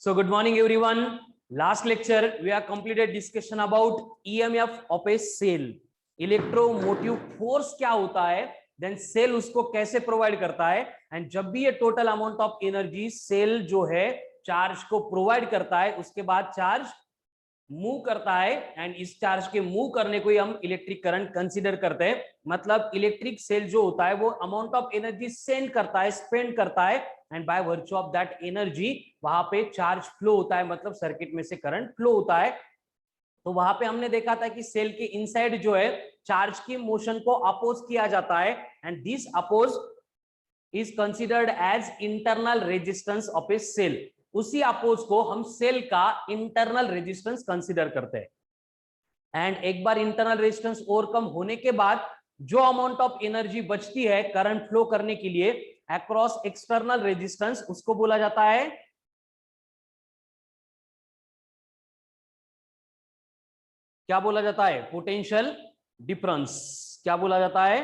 So good morning everyone. Last lecture we have completed discussion about EMF of a cell. Electromotive force क्या होता है, then cell उसको कैसे provide करता है, एंड जब भी ये total amount of energy cell जो है चार्ज को प्रोवाइड करता है, उसके बाद चार्ज मूव करता है एंड इस चार्ज के मूव करने को ही हम इलेक्ट्रिक करंट कंसीडर करते हैं। मतलब इलेक्ट्रिक सेल जो होता है वो अमाउंट ऑफ एनर्जी सेंड करता है, स्पेंड करता है, and by virtue of that energy वहां पे चार्ज फ्लो होता है, मतलब सर्किट में से करंट फ्लो होता है। तो वहां पे हमने देखा था कि सेल के इनसाइड जो है चार्ज की मोशन को अपोज किया जाता है, and this oppose is considered as internal resistance of a cell. उसी अपोज को हम सेल का इंटरनल रेजिस्टेंस कंसिडर करते हैं। एंड एक बार इंटरनल रेजिस्टेंस ओवरकम होने के बाद जो अमाउंट ऑफ एनर्जी बचती है करंट फ्लो करने के लिए अक्रॉस एक्सटर्नल रेजिस्टेंस, उसको बोला जाता है क्या बोला जाता है? Potential difference. क्या बोला जाता है?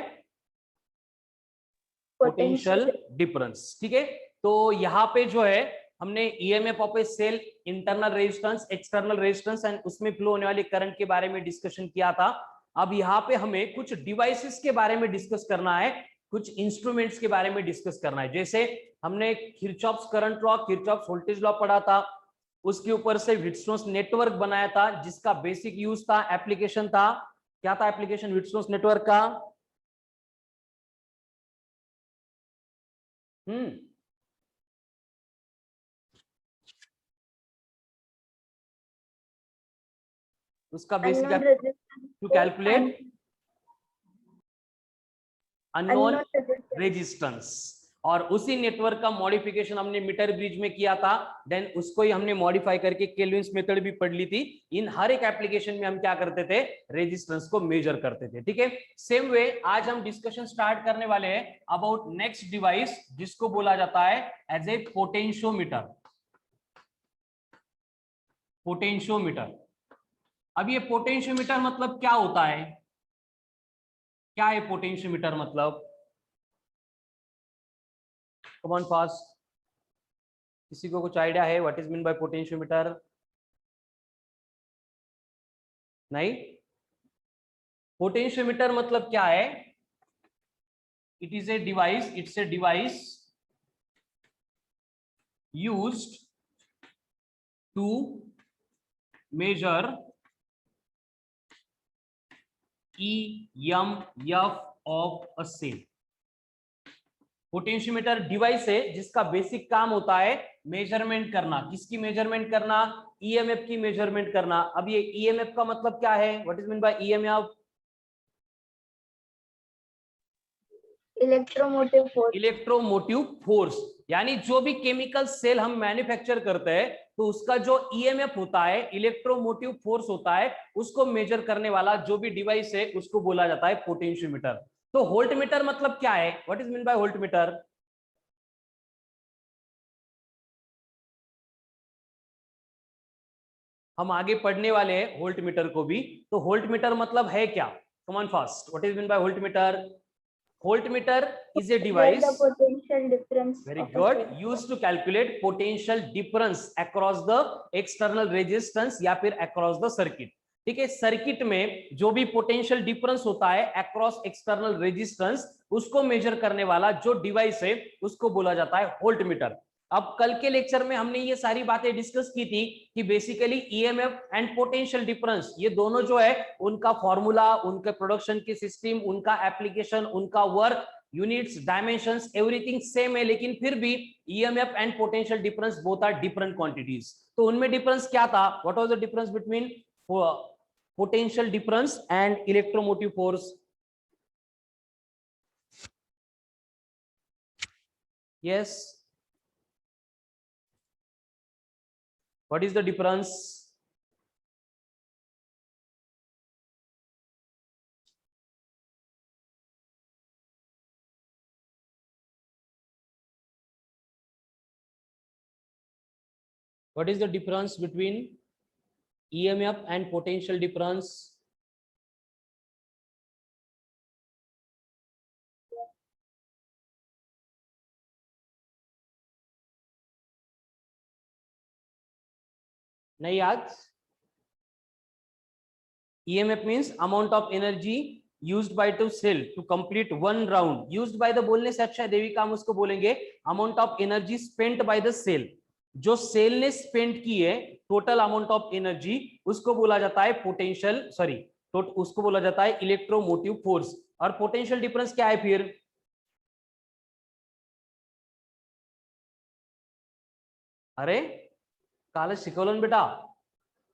Potential difference. ठीक है, तो यहां पे जो है हमने EMF of a cell, internal resistance, external resistance and उसमें फ्लो होने वाले करंट के बारे में डिस्कशन किया था। अब यहाँ पे हमें कुछ डिवाइसेस के बारे में डिस्कस करना है, कुछ इंस्ट्रूमेंट्स के बारे में डिस्कस करना है। जैसे हमने Kirchhoff's current law, Kirchhoff's voltage law पढ़ा था, उसके ऊपर से व्हिटस्टोन्स नेटवर्क बनाया था जिसका बेसिक यूज था, एप्लीकेशन था। क्या था एप्लीकेशन व्हिटस्टोन्स नेटवर्क का? उसका basic to calculate unknown resistance, और उसी नेटवर्क का मॉडिफिकेशन हमने मीटर ब्रिज में किया था। देन उसको ही हमने मॉडिफाई करके केल्विन्स मेथड भी पढ़ ली थी। इन हर एक एप्लीकेशन में हम क्या करते थे? रेजिस्टेंस को मेजर करते थे। ठीक है, सेम वे आज हम डिस्कशन स्टार्ट करने वाले हैं अबाउट नेक्स्ट डिवाइस जिसको बोला जाता है एज ए पोटेंशियोमीटर। पोटेंशियोमीटर। अब ये पोटेंशियोमीटर मतलब क्या होता है? क्या है पोटेंशियोमीटर मतलब? कम ऑन फास्ट, किसी को कुछ आइडिया है what is mean by potentiometer? नहीं? पोटेंशियोमीटर मतलब क्या है? It is a device, it's a device used to measure EMF of a cell. Potentiometer device है जिसका बेसिक काम होता है मेजरमेंट करना। किसकी मेजरमेंट करना? ईएमएफ की मेजरमेंट करना। अब ये ईएमएफ का मतलब क्या है? What is mean bye EMF? Electromotive force. Electromotive force, यानी जो भी केमिकल सेल हम मैन्युफैक्चर करते हैं तो उसका जो ईएमएफ होता है, इलेक्ट्रोमोटिव फोर्स होता है, उसको मेजर करने वाला जो भी डिवाइस है उसको बोला जाता है पोटेंशियोमीटर। तो वोल्टमीटर मतलब क्या है? What is mean bye voltmeter? हम आगे पढ़ने वाले हैं वोल्टमीटर को भी। तो वोल्टमीटर मतलब है क्या? Come on fast, what is mean bye voltmeter? Voltmeter is a device, the potential difference very of a good, cell. used to calculate potential difference across the external resistance या फिर across the circuit। ठीक है, circuit में जो भी potential difference होता है across external resistance, उसको मेजर करने वाला जो डिवाइस है उसको बोला जाता है वोल्टमीटर। अब कल के लेक्चर में हमने ये सारी बातें डिस्कस की थी कि basically EMF and potential difference ये दोनों जो है उनका फॉर्मूला, उनके प्रोडक्शन की सिस्टम, उनका एप्लीकेशन, उनका work, units, dimensions, everything same है, लेकिन फिर भी EMF and potential difference both are different quantities. तो उनमें डिफरेंस क्या था? What was the difference between potential difference and electromotive force? Yes, what is the difference? What is the difference between EMF and potential difference? नहीं याद? EMF means amount of energy used by to cell to complete one round. Used by the बोलने से अच्छा है देविका, हम उसको बोलेंगे amount of energy spent by the cell. जो सेल ने स्पेंड की है टोटल अमाउंट ऑफ एनर्जी, उसको बोला जाता है पोटेंशियल, सॉरी उसको बोला जाता है इलेक्ट्रोमोटिव फोर्स. और पोटेंशियल डिफरेंस क्या है फिर? अरे काल शिकवलं ना बेटा.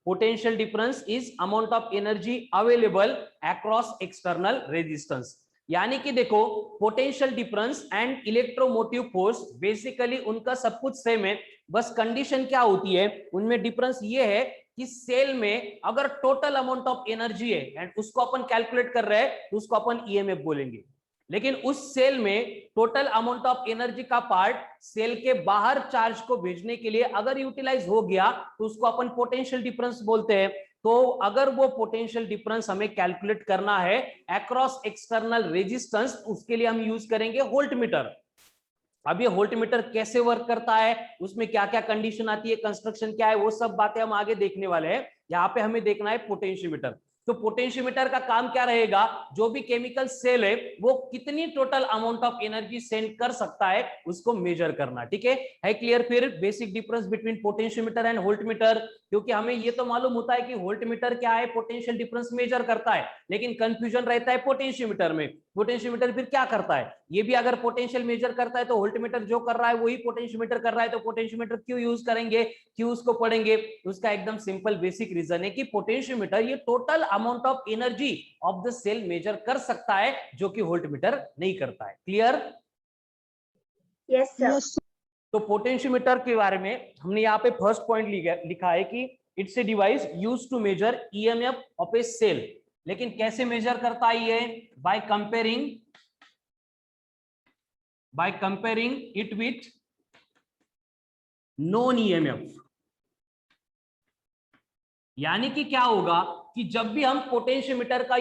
Potential difference is amount of energy available across external resistance. यानी कि देखो potential difference and electromotive force basically उनका सब कुछ सेम है, बस कंडीशन क्या होती है उनमें डिफरेंस ये है कि सेल में अगर टोटल अमाउंट ऑफ एनर्जी है एंड उसको अपन कैलकुलेट कर रहे हैं तो उसको अपन ईएमएफ बोलेंगे. लेकिन उस सेल में टोटल अमाउंट ऑफ एनर्जी का पार्ट सेल के बाहर चार्ज को भेजने के लिए अगर यूटिलाइज हो गया तो उसको अपन पोटेंशियल डिफरेंस बोलते हैं. तो अगर वो पोटेंशियल डिफरेंस हमें कैलकुलेट करना है अक्रॉस एक्सटर्नल रेजिस्टेंस, उसके लिए हम यूज करेंगे वोल्ट मीटर. अब ये वोल्ट मीटर कैसे वर्क करता है, उसमें क्या क्या कंडीशन आती है, कंस्ट्रक्शन क्या है, वो सब बातें हम आगे देखने वाले हैं. यहाँ पे हमें देखना है पोटेंशियोमीटर. तो पोटेंशियोमीटर का काम क्या रहेगा, जो भी केमिकल सेल है वो कितनी total amount of energy send कर सकता है उसको मेजर करना. ठीक है क्लियर? फिर basic difference between potentiometer and voltmeter, क्योंकि हमें ये तो मालूम होता है कि वोल्टमीटर क्या है, पोटेंशियल डिफरेंस मेजर करता है, लेकिन कंफ्यूजन रहता है पोटेंशियोमीटर में. पोटेंशियोमीटर फिर क्या करता है, ये भी अगर पोटेंशियल मेजर करता है तो वोल्टमीटर जो कर रहा है वही पोटेंशियोमीटर कर रहा है, तो पोटेंशियोमीटर क्यों यूज करेंगे, क्यों उसको पढ़ेंगे? उसका एकदम सिंपल बेसिक रीजन है कि पोटेंशियोमीटर ये total amount of energy of the cell measure कर सकता है, जो कि वोल्टमीटर नहीं करता है. क्लियर? Yes sir. तो पोटेंशियोमीटर के बारे में हमने यहाँ पे फर्स्ट पॉइंट लिखा है कि it's a device used to measure EMF of a cell. लेकिन कैसे मेजर करता है ये? By comparing it with known EMF. यानी कि क्या होगा कि जब भी हम पोटेंशियोमीटर का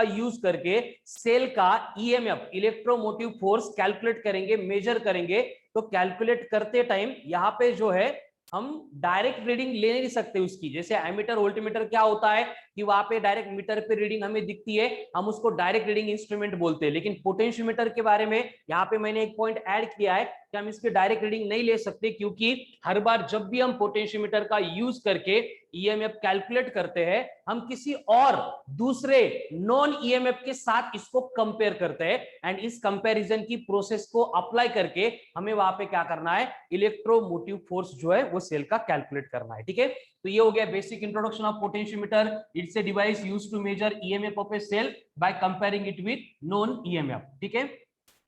यूज करके सेल का ईएमएफ इलेक्ट्रोमोटिव फोर्स कैलकुलेट करेंगे, मेजर करेंगे, तो कैलकुलेट करते टाइम यहाँ पे जो है हम डायरेक्ट रीडिंग ले नहीं सकते उसकी. जैसे एमीटर वोल्टमीटर क्या होता है कि वहां पे डायरेक्ट मीटर पे रीडिंग हमें दिखती है, हम उसको डायरेक्ट रीडिंग इंस्ट्रूमेंट बोलते हैं. लेकिन पोटेंशियोमीटर के बारे में यहाँ पे मैंने एक पॉइंट ऐड किया है कि हम इसके डायरेक्ट रीडिंग नहीं ले सकते, क्योंकि हर बार जब भी हम पोटेंशियोमीटर का यूज करके ईएमएफ कैलकुलेट करते हैं, हम किसी और दूसरे नॉन ईएमएफ के साथ इसको कंपेयर करते हैं, एंड इस कंपैरिजन की प्रोसेस को अप्लाई करके हमें वहां पे क्या करना है, इलेक्ट्रोमोटिव फोर्स जो है वो सेल का कैलकुलेट करना है. ठीक है, तो ये हो गया basic introduction of potentiometer. It's a device used to measure EMF of a cell by comparing it with known EMF. ठीक है,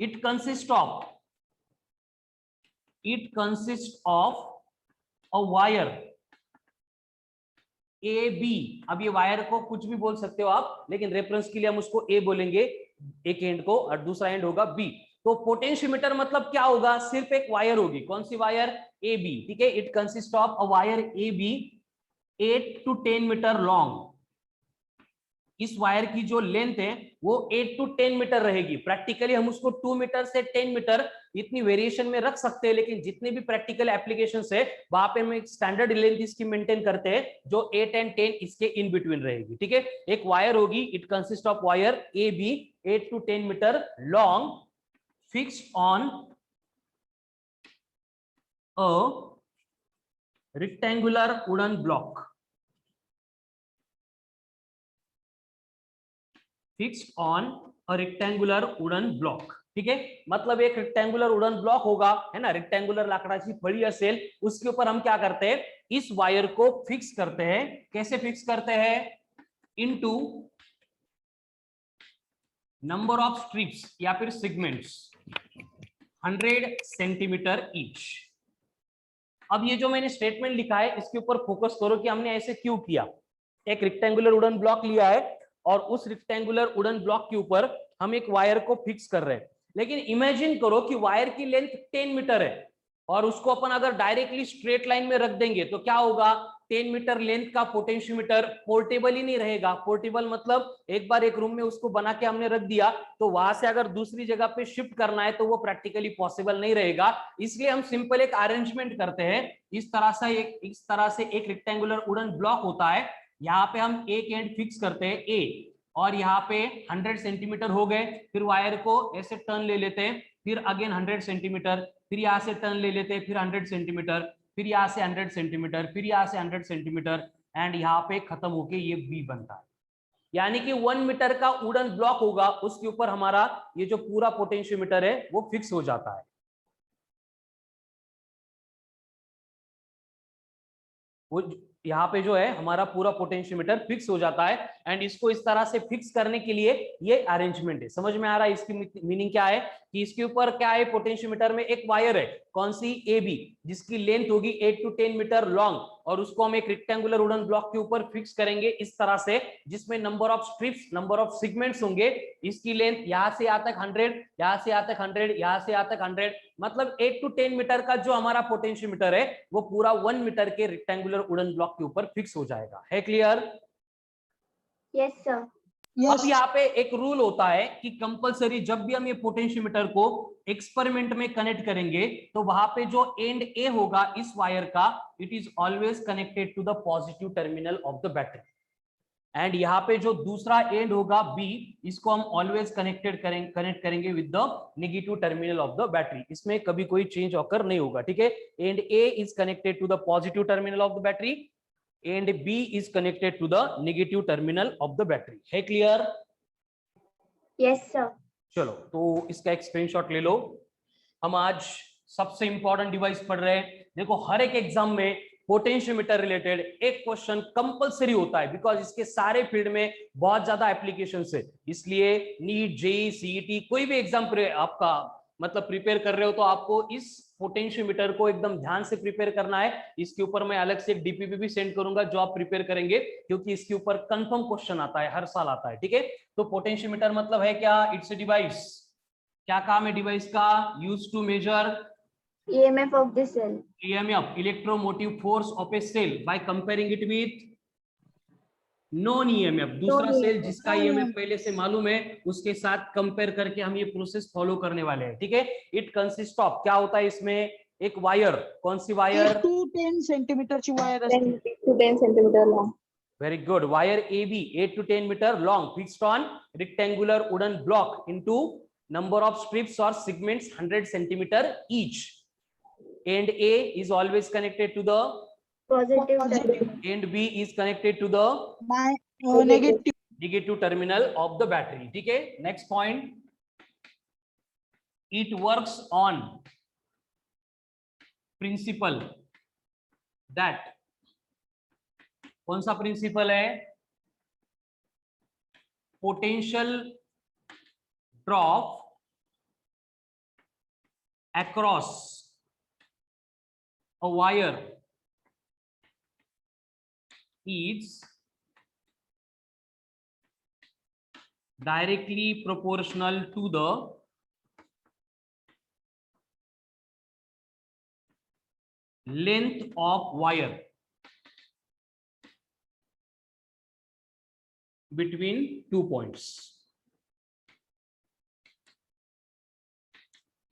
it consist of a wire A B. अब ये वायर को कुछ भी बोल सकते हो आप, लेकिन रेफरेंस के लिए हम उसको ए बोलेंगे, एक एंड को, और दूसरा एंड होगा बी. तो पोटेंशियोमीटर मतलब क्या होगा, सिर्फ एक वायर होगी. कौन सी वायर? A B. ठीक है, it consist of a wire A B 8 to 10 metre long. इस वायर की जो लेंथ है वो 8 to 10 मीटर रहेगी. प्रैक्टिकली हम उसको 2 मीटर से 10 मीटर इतनी वेरिएशन में रख सकते हैं, लेकिन जितने भी प्रैक्टिकल एप्लीकेशंस है वहां पे हम एक स्टैंडर्ड लेंथ इसकी मेंटेन करते हैं जो 8 and 10 इसके इन बिटवीन रहेगी. ठीक है, एक वायर होगी, it consist of wire A B 8 to 10 metre long, fixed on a rectangular wooden block. Fixed on a rectangular wooden block. ठीक है, मतलब एक रेक्टेंगुलर वुडन ब्लॉक होगा, है ना, रेक्टेंगुलर लाकड़ाची फड़ी असेल, उसके ऊपर हम क्या करते हैं, इस वायर को फिक्स करते हैं. कैसे फिक्स करते हैं? इनटू नंबर ऑफ स्ट्रिप्स या फिर सेगमेंट्स 100 सेंटीमीटर ईच. अब ये जो मैंने स्टेटमेंट लिखा है इसके ऊपर फोकस करो कि हमने ऐसे क्यों किया. एक रेक्टेंगुलर वुडन ब्लॉक लिया है और उस रेक्टेंगुलर वुडन ब्लॉक के ऊपर हम एक वायर को फिक्स कर रहे हैं. लेकिन इमेजिन करो कि वायर की लेंथ 10 मीटर है और उसको अपन अगर डायरेक्टली स्ट्रेट लाइन में रख देंगे तो क्या होगा, 10 मीटर लेंथ का पोटेंशियोमीटर पोर्टेबल ही नहीं रहेगा। पोर्टेबल मतलब एक बार एक रूम में उसको बना के हमने रख दिया तो वहां से अगर दूसरी जगह पे शिफ्ट करना है तो वो प्रैक्टिकली पॉसिबल नहीं रहेगा। इसलिए हम सिंपल एक अरेंजमेंट करते हैं। इस तरह से एक रेक्टेंगुलर वुडन ब्लॉक होता है। यहाँ पे हम एक एंड फिक्स करते हैं ए, और यहाँ पे 100 सेंटीमीटर हो गए। फिर वायर को ऐसे टर्न ले लेते हैं, फिर अगेन 100 सेंटीमीटर, फिर यहाँ से टर्न ले लेते हैं, फिर 100 सेंटीमीटर, फिर यहाँ से 100 सेंटीमीटर, फिर यहाँ से 100 सेंटीमीटर, एंड यहाँ पे खत्म होके ये बी बनता है। यानी कि 1 मीटर का वुडन ब्लॉक होगा, उसके ऊपर हमारा ये जो पूरा पोटेंशियोमीटर है वो फिक्स हो जाता है। वो यहाँ पे जो है हमारा पूरा पोटेंशियोमीटर फिक्स हो जाता है। एंड इसको इस तरह से फिक्स करने के लिए ये अरेंजमेंट है। समझ में आ रहा है इसकी मीनिंग क्या है? कि इसके ऊपर क्या है, पोटेंशियोमीटर में एक वायर है, कौन सी, ए बी, जिसकी लेंथ होगी 8 to 10 मीटर लॉन्ग, और उसको हम एक रेक्टेंगुलर वुडन ब्लॉक के ऊपर फिक्स करेंगे इस तरह से, जिसमें number of strips, number of segments होंगे। इसकी लेंथ यहाँ से यहाँ तक 100, यहाँ से यहाँ तक 100, यहाँ से यहाँ तक 100, मतलब 8 to 10 मीटर का जो हमारा पोटेंशियोमीटर है वो पूरा 1 मीटर के रेक्टेंगुलर वुडन ब्लॉक के ऊपर फिक्स हो जाएगा। है क्लियर? Yes sir. अब यहाँ पे एक रूल होता है कि कंपलसरी जब भी हम ये पोटेंशियोमीटर को एक्सपेरिमेंट में कनेक्ट करेंगे तो वहां पे जो एंड ए होगा इस वायर का, it is always connected to the positive terminal of the battery. And यहाँ पे जो दूसरा एंड होगा बी, इसको हम ऑलवेज कनेक्ट करेंगे with the negative terminal of the battery. इसमें कभी कोई चेंज ऑकर नहीं होगा, ठीक है। And A is connected to the positive terminal of the battery, and B is connected to the negative terminal of the battery. है clear? Yes sir. चलो तो इसका एक स्क्रीनशॉट ले लो। हम आज सबसे इंपॉर्टेंट डिवाइस पढ़ रहे हैं। देखो हर एक एग्जाम में पोटेंशियोमीटर रिलेटेड एक क्वेश्चन कंपलसरी होता है, बिकॉज इसके सारे फील्ड में बहुत ज्यादा एप्लीकेशंस है। इसलिए नीट, जेईई, सीईटी, कोई भी एग्जाम आपका मतलब प्रिपेयर कर रहे हो तो आपको इस पोटेंशियोमीटर को एकदम ध्यान से प्रिपेयर करना है। इसके ऊपर मैं अलग से एक डीपीपी भी सेंड करूंगा जो आप प्रिपेयर करेंगे, क्योंकि इसके ऊपर कंफर्म क्वेश्चन आता है, हर साल आता है, ठीक है। तो पोटेंशियोमीटर मतलब है क्या? It's a device. क्या काम है डिवाइस का? Use to measure EMF of the cell. EMF, electromotive force of a cell, by comparing it with known EMF, दूसरा सेल जिसका ईएमएफ पहले से मालूम है उसके साथ कंपेयर करके हम ये प्रोसेस फॉलो करने वाले हैं, ठीक है। इट कंसिस्ट ऑफ, क्या होता है इसमें, एक वायर, कौन सी वायर? 8 to 10 सेंटीमीटरची wire 10 to 10 centimeter long. Very good. Wire AB 8 to 10 metre long, fixed on rectangular wooden block into number of strips और segments 100 centimetre each. And A is always connected to the Positive terminal. and B is connected to the negative terminal of the battery, ठीक है। Next point, it works on principle that, कौन सा principal है? Potential drop across a wire is directly proportional to the length of wire between 2 points,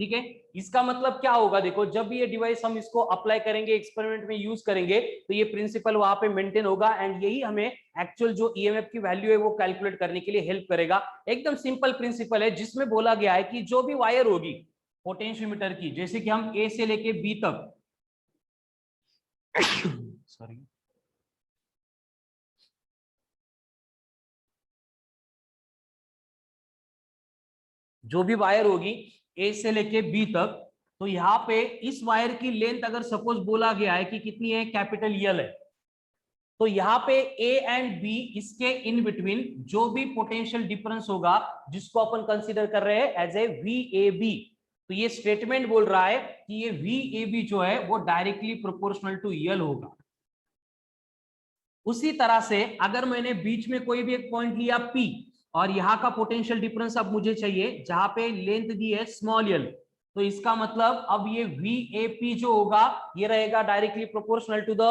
ठीक है। इसका मतलब क्या होगा? देखो जब भी ये डिवाइस हम इसको अप्लाई करेंगे, एक्सपेरिमेंट में यूज करेंगे, तो ये प्रिंसिपल वहां पे मेंटेन होगा एंड यही हमें एक्चुअल जो ईएमएफ की वैल्यू है वो कैलकुलेट करने के लिए हेल्प करेगा। एकदम सिंपल प्रिंसिपल है जिसमें बोला गया है कि जो भी वायर होगी पोटेंशियोमीटर की, जैसे कि हम ए से लेके बी तक सॉरी जो भी वायर होगी ए से लेके बी तक, तो यहाँ पे इस वायर की लेंथ अगर सपोज बोला गया है कि कितनी है, कैपिटल यल है, तो यहाँ पे ए एंड बी, इसके इन बिटवीन जो भी पोटेंशियल डिफरेंस होगा जिसको अपन कंसीडर कर रहे हैं एज ए VAB, तो ये स्टेटमेंट बोल रहा है कि ये VAB जो है वो डायरेक्टली प्रोपोर्शनल टू यल होगा। उसी तरह से अगर मैंने बीच में कोई भी एक पॉइंट लिया P और यहाँ का पोटेंशियल डिफरेंस अब मुझे चाहिए जहां पे लेंथ दी है स्मॉल यल, तो इसका मतलब अब ये VAP जो होगा ये रहेगा directly proportional to the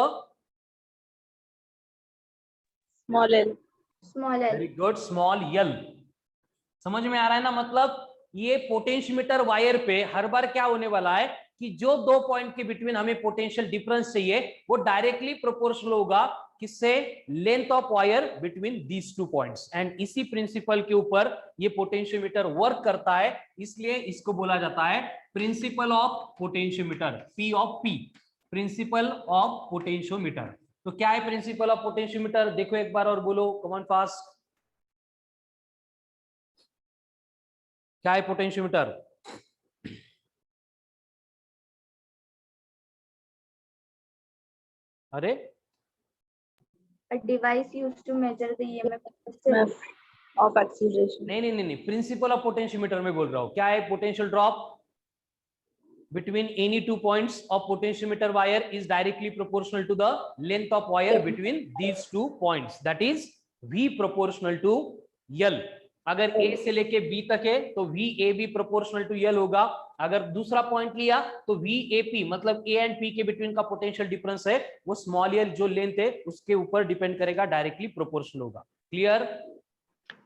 Small L. Small L. Very good, small L. समझ में आ रहा है ना? मतलब ये पोटेंशियोमीटर वायर पे हर बार क्या होने वाला है कि जो दो पॉइंट के बिटवीन हमें पोटेंशियल डिफरेंस चाहिए वो डायरेक्टली प्रोपोर्शनल होगा किससे? Length of wire between these two points. And इसी प्रिंसिपल के ऊपर ये पोटेंशियोमीटर वर्क करता है, इसलिए इसको बोला जाता है principal of potentiometer, P of P, principal of potentiometer. तो क्या है प्रिंसिपल ऑफ पोटेंशियोमीटर? देखो एक बार और बोलो, कम ऑन फास्ट। क्या है पोटेंशियोमीटर? अरे A device used to measure the EMF of the cell. Of acceleration. नहीं, प्रिंसिपल ऑफ पोटेंशियोमीटर में बोल रहा हूं। क्या है? Potential drop between any two points of potentiometer wire is directly proportional to the length of wire between these two points, that is V proportional to L। अगर A से लेके B तक है तो VAB proportional to L होगा। अगर दूसरा point लिया तो VAP मतलब A एंड P के बिटवीन का पोटेंशियल डिफरेंस है वो स्मॉल l जो लेंथ है उसके ऊपर डिपेंड करेगा, डायरेक्टली प्रोपोर्शनल होगा। क्लियर?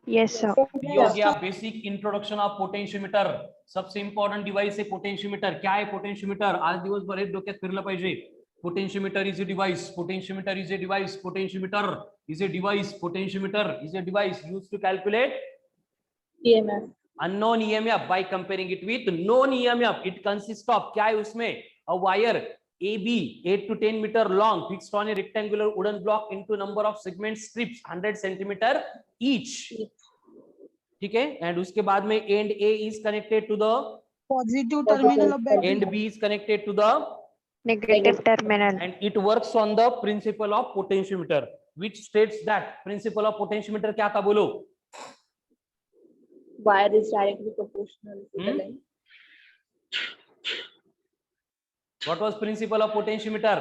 Yes, sir. ये हो गया बेसिक इंट्रोडक्शन ऑफ पोटेंशियोमीटर। सबसे इंपॉर्टंट डिवाइस है पोटेंशियोमीटर। क्या है पोटेंशियोमीटर? आज दिवसभर एक डोक्यात फिरलं पाहिजे। Potentiometer is a device, potentiometer is a device, potentiometer is a device, potentiometer is a device used to calculate EMF. unknown EMF by comparing it with known EMF. It consists of, क्या है उसमें? A wire AB 8 to 10 meter long fixed on a rectangular wooden block into number of segment strips 100 centimeter each. ठीक है? And उसके बाद में and A is connected to the Positive terminal of battery. end B is connected to the Negative terminal. and it works on the principle of potentiometer which states that principle of potentiometer क्या था बोलो? Wire is directly proportional to the length. What was principle of potentiometer?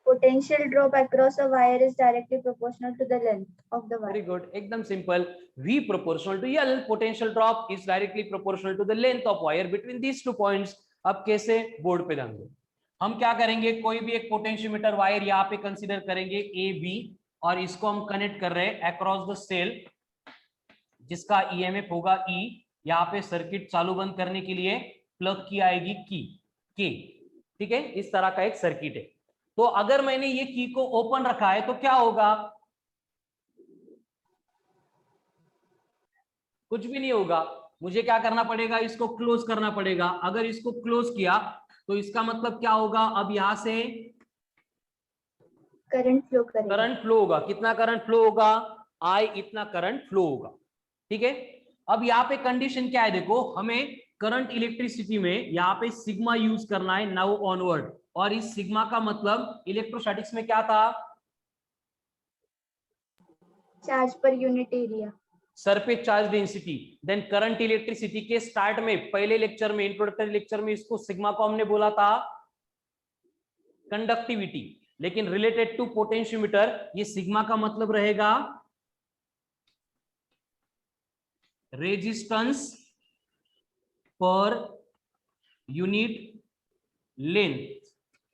Potential drop across a wire is directly proportional to the length of the Very wire. good, एकदम simple. V proportional to L, potential drop is directly proportional to the length of wire between these two points. अब कैसे? Board पे ध्यान दो। हम क्या करेंगे? कोई भी एक पोटेंशियोमीटर वायर यहाँ पे कंसीडर करेंगे ए बी और इसको हम कनेक्ट कर रहे हैं अक्रॉस द सेल जिसका ईएमएफ होगा ई। यहाँ पे सर्किट चालू बंद करने के लिए प्लग की आएगी की के। ठीक है? इस तरह का एक सर्किट है। तो अगर मैंने ये की को ओपन रखा है तो क्या होगा? कुछ भी नहीं होगा। मुझे क्या करना पड़ेगा? इसको क्लोज करना पड़ेगा। अगर इसको क्लोज किया तो इसका मतलब क्या होगा? अब यहां से करंट फ्लो करेगा। करंट फ्लो होगा। कितना करंट फ्लो होगा? आई इतना करंट फ्लो होगा। ठीक है? अब यहाँ पे कंडीशन क्या है? देखो, हमें करंट इलेक्ट्रिसिटी में यहाँ पे सिग्मा यूज करना है नाउ ऑनवर्ड। और इस सिग्मा का मतलब इलेक्ट्रोस्टैटिक्स में क्या था? चार्ज पर unit area. Surface charge density. Then current electricity के स्टार्ट में पहले लेक्चर में, इंट्रोडक्टरी लेक्चर में, इसको सिग्मा को हमने बोला था कंडक्टिविटी। लेकिन रिलेटेड टू पोटेंशियोमीटर ये सिग्मा का मतलब रहेगा रेजिस्टेंस पर यूनिट लेंथ।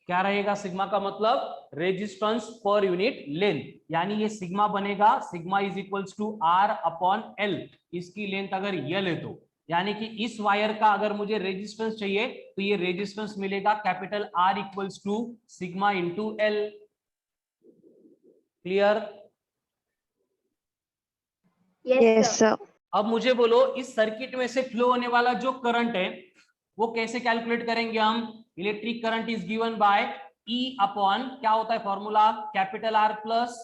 क्या रहेगा सिग्मा का मतलब? Resistance per unit length. यानी ये सिग्मा बनेगा, sigma is equals to R upon L. इसकी लेंथ अगर यल है तो यानी कि इस वायर का अगर मुझे रेजिस्टेंस चाहिए तो ये रेजिस्टेंस मिलेगा capital R equals to sigma into L. Clear? Yes sir. अब मुझे बोलो, इस सर्किट में से फ्लो होने वाला जो करंट है वो कैसे कैलकुलेट करेंगे हम? Electric current is given by E upon क्या होता है formula? Capital R plus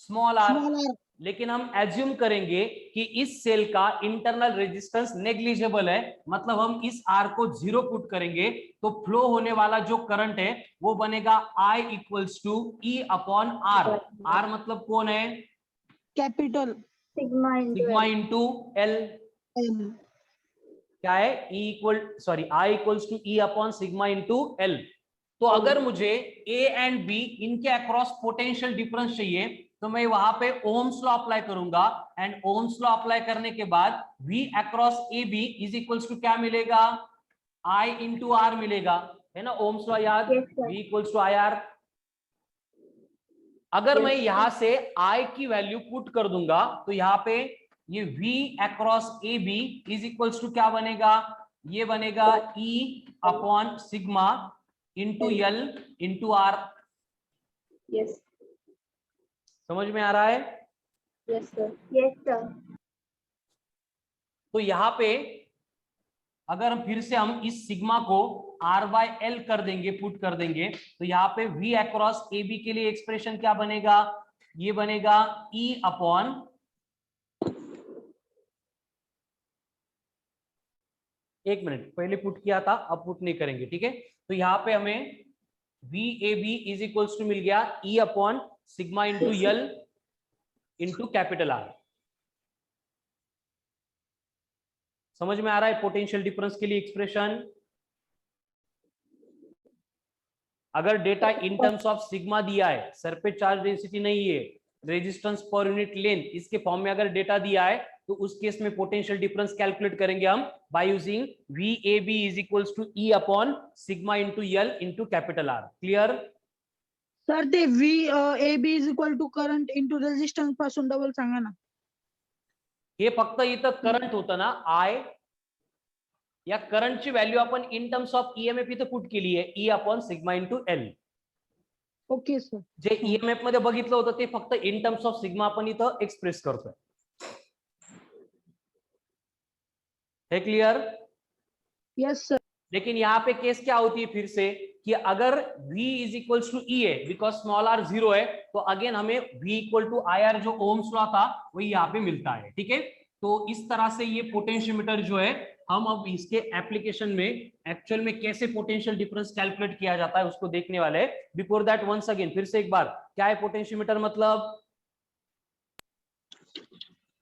small R. लेकिन हम एज्यूम करेंगे कि इस सेल का इंटरनल रेजिस्टेंस नेग्लिजिबल है, मतलब हम इस आर को जीरो पुट करेंगे तो फ्लो होने वाला जो करंट है वो बनेगा I equals to E upon R. R मतलब कौन है? Capital sigma into L. क्या है? I equals to E upon sigma into L. तो अगर मुझे A एंड B इनके अक्रॉस पोटेंशियल डिफरेंस चाहिए तो मैं वहां पे ओम्स लॉ अप्लाई करूंगा। एंड ओम्स लॉ अप्लाई करने के बाद V across AB is equals to क्या मिलेगा? I इंटू आर मिलेगा, है ना? ओम्स लॉ याद? V equals to I R. अगर मैं यहां से I की वैल्यू पुट कर दूंगा तो यहाँ पे ये V across A B is equals to क्या बनेगा, ये बनेगा E upon sigma into L into R. Yes. समझ में आ रहा है? Yes, sir. Yes, sir. तो यहाँ पे अगर फिर से हम इस सिग्मा को R बाय एल कर देंगे, पुट कर देंगे, तो यहाँ पे V अक्रॉस ए बी के लिए एक्सप्रेशन क्या बनेगा, ये बनेगा E अपॉन एक मिनट पहले पुट किया था, अब पुट नहीं करेंगे, ठीक है। तो यहाँ पे हमें V A B is equals to मिल गया E upon sigma into L into capital R. समझ में आ रहा है पोटेंशियल डिफरेंस के लिए एक्सप्रेशन? अगर data in terms of sigma दिया है, सरफेस चार्ज डेंसिटी नहीं है, रेजिस्टेंस पर यूनिट लेंथ, इसके फॉर्म में अगर डेटा दिया है तो उस केस में पोटेंशियल डिफरेंस कैलकुलेट करेंगे हम by using V A B is equals to E upon sigma into L into capital R. Clear? Sir ते V AB is equal to current into resistance पासून double सांगा ना. हे फक्त इथं करंट होतं ना, आय या करंटची व्हॅल्यू आपण इन टर्म्स ऑफ ईएमएफ इथं पुट केली आहे, E upon sigma into L. Okay sir. जे ईएमएफ मध्ये बघितलं होतं ते फक्त इन टर्म्स ऑफ सिग्मा आपण इथं एक्सप्रेस करतोय। है क्लियर? Yes sir. लेकिन यहाँ पे केस क्या होती है फिर से कि अगर V इज इक्वल्स टू ई है, बिकॉज स्मॉल r 0 है, तो अगेन हमें V equal to I R जो ओम्स लॉ था वही यहाँ पे मिलता है, ठीक है। तो इस तरह से ये पोटेंशियोमीटर जो है, हम अब इसके एप्लीकेशन में एक्चुअल में कैसे पोटेंशियल डिफरेंस कैलकुलेट किया जाता है उसको देखने वाले हैं। बिफोर दैट वंस अगेन फिर से एक बार, क्या है पोटेंशियोमीटर मतलब?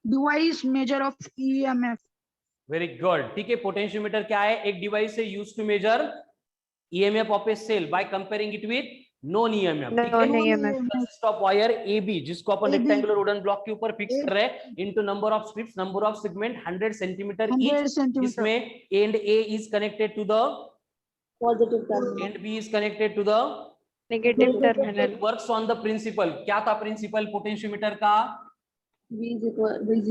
Device measure of EMF. Very good, ठीक है। पोटेंशियोमीटर क्या है? एक डिवाइस है use to measure EMF of a cell by comparing it with known EMF, ठीक है। कंसिस्ट ऑफ वायर AB जिसको अपन रेक्टेंगुलर वुडन ब्लॉक के ऊपर फिक्स कर रहे हैं, into number of strips, number of segment 100 centimetre each, जिसमें and A is connected to the Positive terminal. And B is connected to the negative terminal. Works on the principle. क्या था principle potentiometer का? V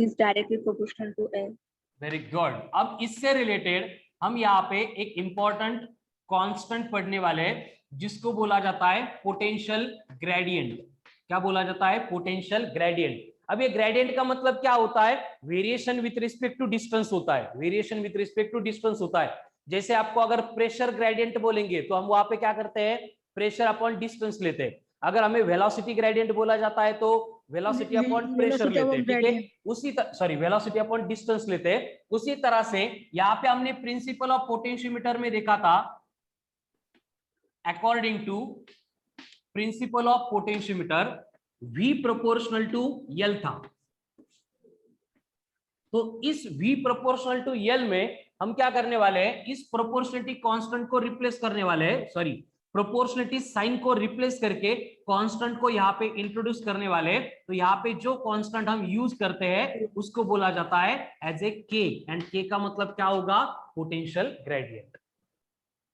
is directly proportional to L. Very good. अब इससे related हम यहाँ पे एक important constant पढ़ने वाले हैं जिसको बोला जाता है पोटेंशियल ग्रेडियंट। क्या बोला जाता है? Potential gradient. अब ये ग्रेडियंट का मतलब क्या होता है? Variation with respect to distance होता है, variation with respect to distance होता है। जैसे आपको अगर प्रेशर ग्रेडियंट बोलेंगे तो हम वहां पे क्या करते हैं? प्रेशर अपॉन डिस्टेंस लेते हैं। अगर हमें वेलोसिटी ग्रेडियंट बोला जाता है तो वेलोसिटी अपॉन प्रेशर लेते हैं, ठीक है। उसी सॉरी वेलोसिटी अपॉन डिस्टेंस लेते हैं। उसी तरह से यहाँ पे हमने प्रिंसिपल ऑफ पोटेंशियोमीटर में देखा था, according to principle of potentiometer V proportional to L था। तो इस V प्रोपोर्शनल टू L में हम क्या करने वाले हैं? इस प्रोपोर्शनलिटी कांस्टेंट को रिप्लेस करने वाले हैं, सॉरी प्रोपोर्शनलिटी साइन को रिप्लेस करके कांस्टेंट को यहाँ पे इंट्रोड्यूस करने वाले हैं। तो यहाँ पे जो कांस्टेंट हम यूज करते हैं उसको बोला जाता है as a K, and K का मतलब क्या होगा? Potential gradient.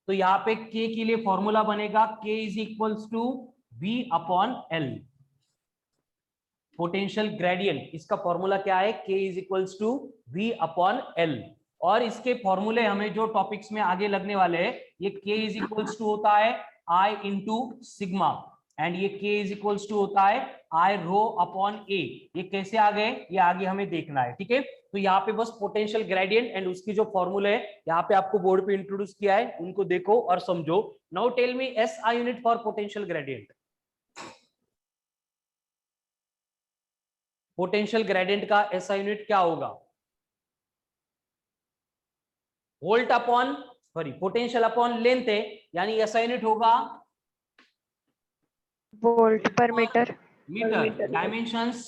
तो यहाँ पे K के लिए फॉर्मूला बनेगा K is equals to V upon L। Potential gradient इसका फॉर्मूला क्या है? K is equals to V upon L। और इसके फॉर्मूले हमें जो टॉपिक्स में आगे लगने वाले हैं, ये K इज इक्वल्स टू होता है I इंटू सिग्मा, एंड ये K इज इक्वल्स टू होता है I रो अपॉन A। ये कैसे आ गए ये आगे हमें देखना है, ठीक है। तो यहाँ पे बस पोटेंशियल ग्रेडियंट एंड उसकी जो फॉर्मूले है यहाँ पे आपको बोर्ड पे इंट्रोड्यूस किया है, उनको देखो और समझो। Now tell me SI unit for potential gradient. Potential gradient का SI यूनिट क्या होगा? Volt upon sorry potential upon length है, यानी SI यूनिट होगा volt per metre. Metre. Dimensions,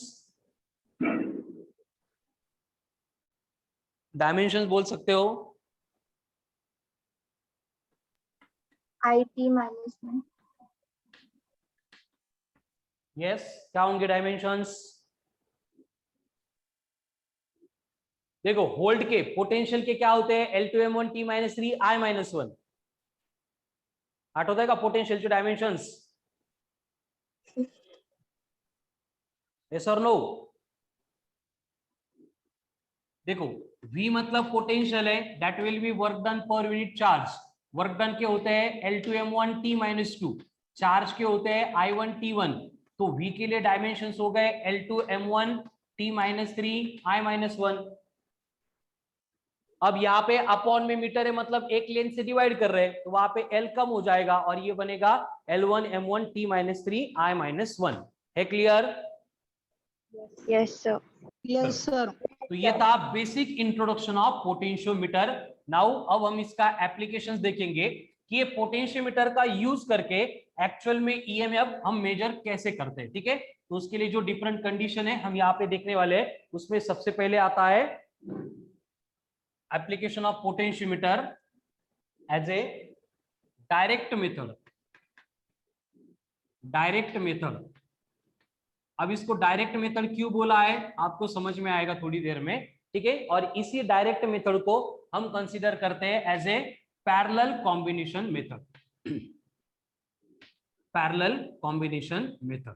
dimensions बोल सकते हो? IT minus 1. यस, क्या होंगे डायमेंशंस? देखो वोल्ट के पोटेंशियल के क्या होते हैं? L2M1 T-3 I-1। आठवत आहे का पोटेंशियलचे डायमेंशन्स? यस और नो? देखो V मतलब पोटेंशियल है, that will be work done per unit charge. Work done के होते हैं L2M1 T-2, चार्ज के होते हैं I1 T1। तो V के लिए डायमेंशंस हो गए L2M1 T-3 I-1। अब यहाँ पे अपॉन में मीटर है, मतलब एक लेन से डिवाइड कर रहे हैं, तो वहां पे L कम हो जाएगा और ये बनेगा L1M1 T-3 I-1 है। Clear? Yes, sir. Yes, sir. तो ये था basic introduction of potentiometer. Now अब हम इसका एप्लीकेशंस देखेंगे कि ये पोटेंशियोमीटर का यूज करके एक्चुअल में ईएमएफ हम मेजर कैसे करते हैं। ठीक है, तो उसके लिए जो डिफरेंट कंडीशन है हम यहाँ पे देखने वाले हैं। उसमें सबसे पहले आता है application of potentiometer as a direct method. Direct method, अब इसको डायरेक्ट मेथड क्यों बोला है आपको समझ में आएगा थोड़ी देर में। ठीक है, और इसी डायरेक्ट मेथड को हम कंसीडर करते हैं as a parallel combination method. Parallel combination method.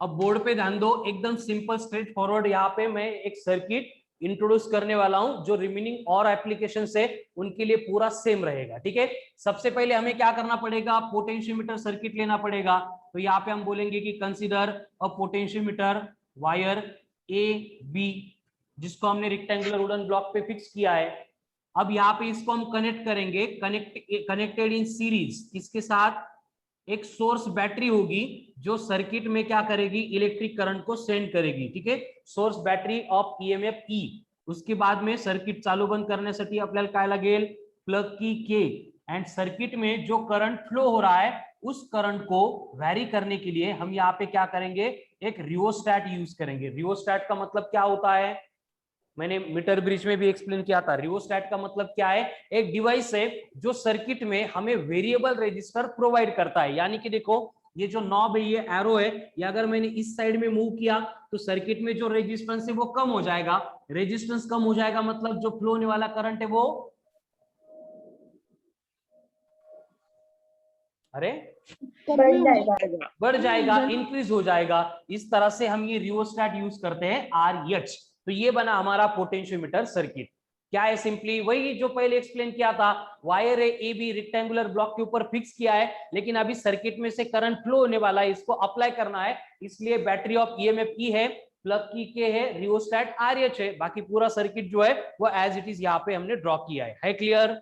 अब बोर्ड पे ध्यान दो, एकदम सिंपल स्ट्रेट फॉरवर्ड। यहाँ पे मैं एक सर्किट इंट्रोड्यूस करने वाला हूं जो रिमेनिंग और एप्लीकेशन से उनके लिए पूरा सेम रहेगा। ठीक है, सबसे पहले हमें क्या करना पड़ेगा, पोटेंशियोमीटर सर्किट लेना पड़ेगा। तो यहाँ पे हम बोलेंगे कि consider a potentiometer wire A B, जिसको हमने रेक्टेंगुलर वुडन ब्लॉक पे फिक्स किया है। अब यहाँ पे इसको हम कनेक्ट करेंगे, कनेक्टेड इन सीरीज। इसके साथ एक सोर्स बैटरी होगी जो सर्किट में क्या करेगी, इलेक्ट्रिक करंट को सेंड करेगी। ठीक है, सोर्स बैटरी ऑफ ईएमएफ ई। उसके बाद में सर्किट चालू बंद करण्यासाठी आपल्याला काय लागेल, प्लग की के। एंड सर्किट में जो करंट फ्लो हो रहा है उस करंट को वैरी करने के लिए हम यहाँ पे क्या करेंगे, एक रियोस्टैट यूज करेंगे। रियोस्टैट का मतलब क्या होता है, मैंने मीटर ब्रिज में भी एक्सप्लेन किया था। रियोस्टैट का मतलब क्या है, एक डिवाइस है जो सर्किट में हमें वेरिएबल रेजिस्टर प्रोवाइड करता है। यानी कि देखो ये जो नॉब है, ये एरो है, ये अगर मैंने इस साइड में मूव किया तो सर्किट में जो रेजिस्टेंस है वो कम हो जाएगा। रेजिस्टेंस कम हो जाएगा मतलब जो फ्लो होने वाला करंट है वो बढ़ जाएगा, इंक्रीज हो जाएगा। इस तरह से हम ये रियोस्टैट यूज करते हैं आरएच। तो ये बना हमारा पोटेंशियोमीटर सर्किट। क्या है, सिंपली वही जो पहले एक्सप्लेन किया था। वायर है ए बी रेक्टेंगुलर ब्लॉक के ऊपर फिक्स किया है, लेकिन अभी सर्किट में से करंट फ्लो होने वाला है, इसको अप्लाई करना है। इसलिए बैटरी ऑफ ईएमएफ ई है, प्लग की के है, रियोस्टैट आरएच है। बाकी पूरा सर्किट जो है वो एज इट इज यहाँ पे हमने ड्रॉ किया है। क्लियर?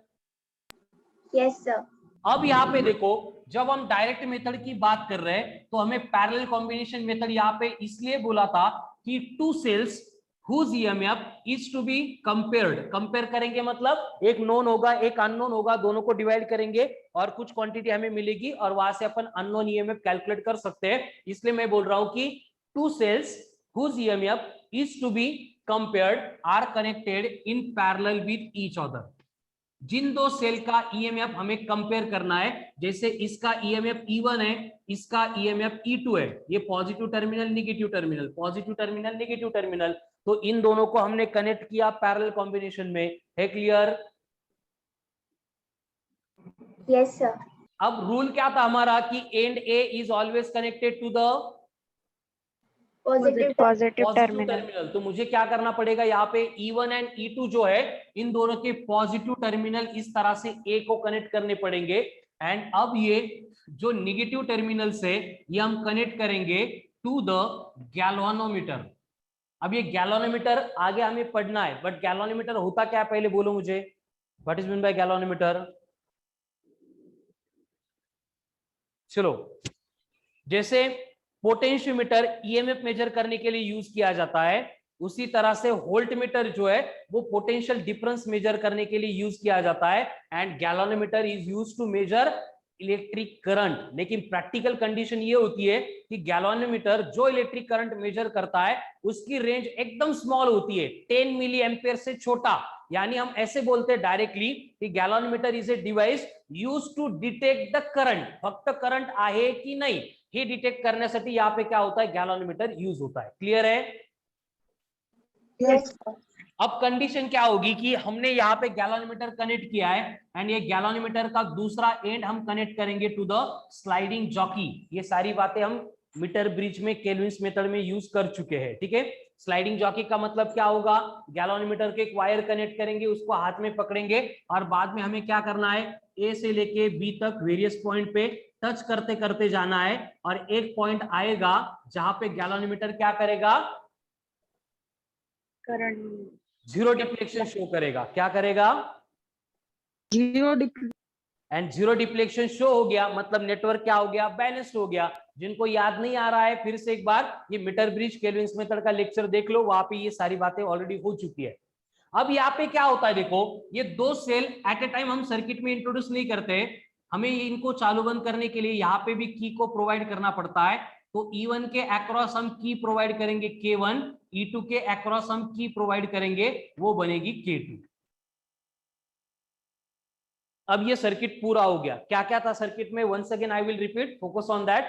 Yes sir. अब यहाँ पे देखो, जब हम डायरेक्ट मेथड की बात कर रहे हैं तो हमें पैरेलल कॉम्बिनेशन मेथड यहाँ पे इसलिए बोला था कि two cells whose EMF is to be compared। Compare करेंगे मतलब एक नोन होगा एक अननोन होगा, दोनों को डिवाइड करेंगे और कुछ क्वांटिटी हमें मिलेगी और वहां से अपन अननोन EMF कैलकुलेट कर सकते हैं। इसलिए मैं बोल रहा हूं कि two cells whose EMF is to be compared are connected in parallel with each other। जिन दो सेल का ईएमएफ हमें कंपेयर करना है, जैसे इसका ईएमएफ E1 है, इसका ईएमएफ E2 है, ये positive terminal negative terminal, positive terminal negative terminal, तो इन दोनों को हमने कनेक्ट किया पैरेलल कॉम्बिनेशन में। है क्लियर? Yes sir. अब रूल क्या था हमारा कि end A is always connected to the positive terminal. तो मुझे क्या करना पड़ेगा, यहाँ पे E1 एंड E2 जो है इन दोनों के पॉजिटिव टर्मिनल इस तरह से A को कनेक्ट करने पड़ेंगे। एंड अब ये जो निगेटिव टर्मिनल से ये हम कनेक्ट करेंगे टू द गैल्वानोमीटर। अब ये गैल्वानोमीटर आगे हमें पढ़ना है, बट गैल्वानोमीटर होता क्या है पहले बोलो मुझे, what is mean bye galvanometer? चलो, जैसे पोटेंशियोमीटर ईएमएफ मेजर करने के लिए यूज किया जाता है, उसी तरह से वोल्टमीटर जो है वो पोटेंशियल डिफरेंस मेजर करने के लिए यूज किया जाता है। And galvanometer is used to measure electric current. लेकिन प्रैक्टिकल कंडीशन ये होती है कि गैल्वानोमीटर जो इलेक्ट्रिक करंट मेजर करता है उसकी रेंज एकदम स्मॉल होती है, 10 मिली एम्पियर से छोटा। यानी हम ऐसे बोलते हैं डायरेक्टली कि galvanometer is a device used to detect the current. फक्त करंट आहे की नाही हे डिटेक्ट करण्यासाठी यहाँ पे क्या होता है, गैल्वानोमीटर यूज होता है। क्लियर है? यस। अब कंडीशन क्या होगी कि हमने यहाँ पे गैल्वानोमीटर कनेक्ट किया है एंड ये गैल्वानोमीटर का दूसरा एंड हम कनेक्ट करेंगे टू द स्लाइडिंग जॉकी। ये सारी बातें हम मीटर ब्रिज में केल्विन्स मेथड में यूज कर चुके हैं। ठीक है, स्लाइडिंग जॉकी का मतलब क्या होगा, गैलोमीटर के एक वायर कनेक्ट करेंगे, उसको हाथ में पकड़ेंगे और बाद में हमें क्या करना है, ए से लेके बी तक वेरियस पॉइंट पे टच करते करते जाना है और एक पॉइंट आएगा जहां पे गैलोमीटर क्या करेगा, करंट जीरो डिफ्लेक्शन शो करेगा। क्या करेगा, zero and zero deflection show हो गया मतलब नेटवर्क क्या हो गया, बैलेंस्ड हो गया। जिनको याद नहीं आ रहा है फिर से एक बार ये मीटर ब्रिज केल्विन्स मेथड का लेक्चर देख लो, वहां पे ये सारी बातें ऑलरेडी हो चुकी है। अब यहाँ पे क्या होता है, देखो ये दो सेल एट ए टाइम हम सर्किट में इंट्रोड्यूस नहीं करते, हमें इनको चालू बंद करने के लिए यहाँ पे भी की को प्रोवाइड करना पड़ता है। तो E1 के अक्रॉस हम की प्रोवाइड करेंगे K1, E2 के अक्रॉस हम की प्रोवाइड करेंगे, वो बनेगी K2। अब ये सर्किट पूरा हो गया। क्या क्या था सर्किट में, once again I will repeat, focus on that.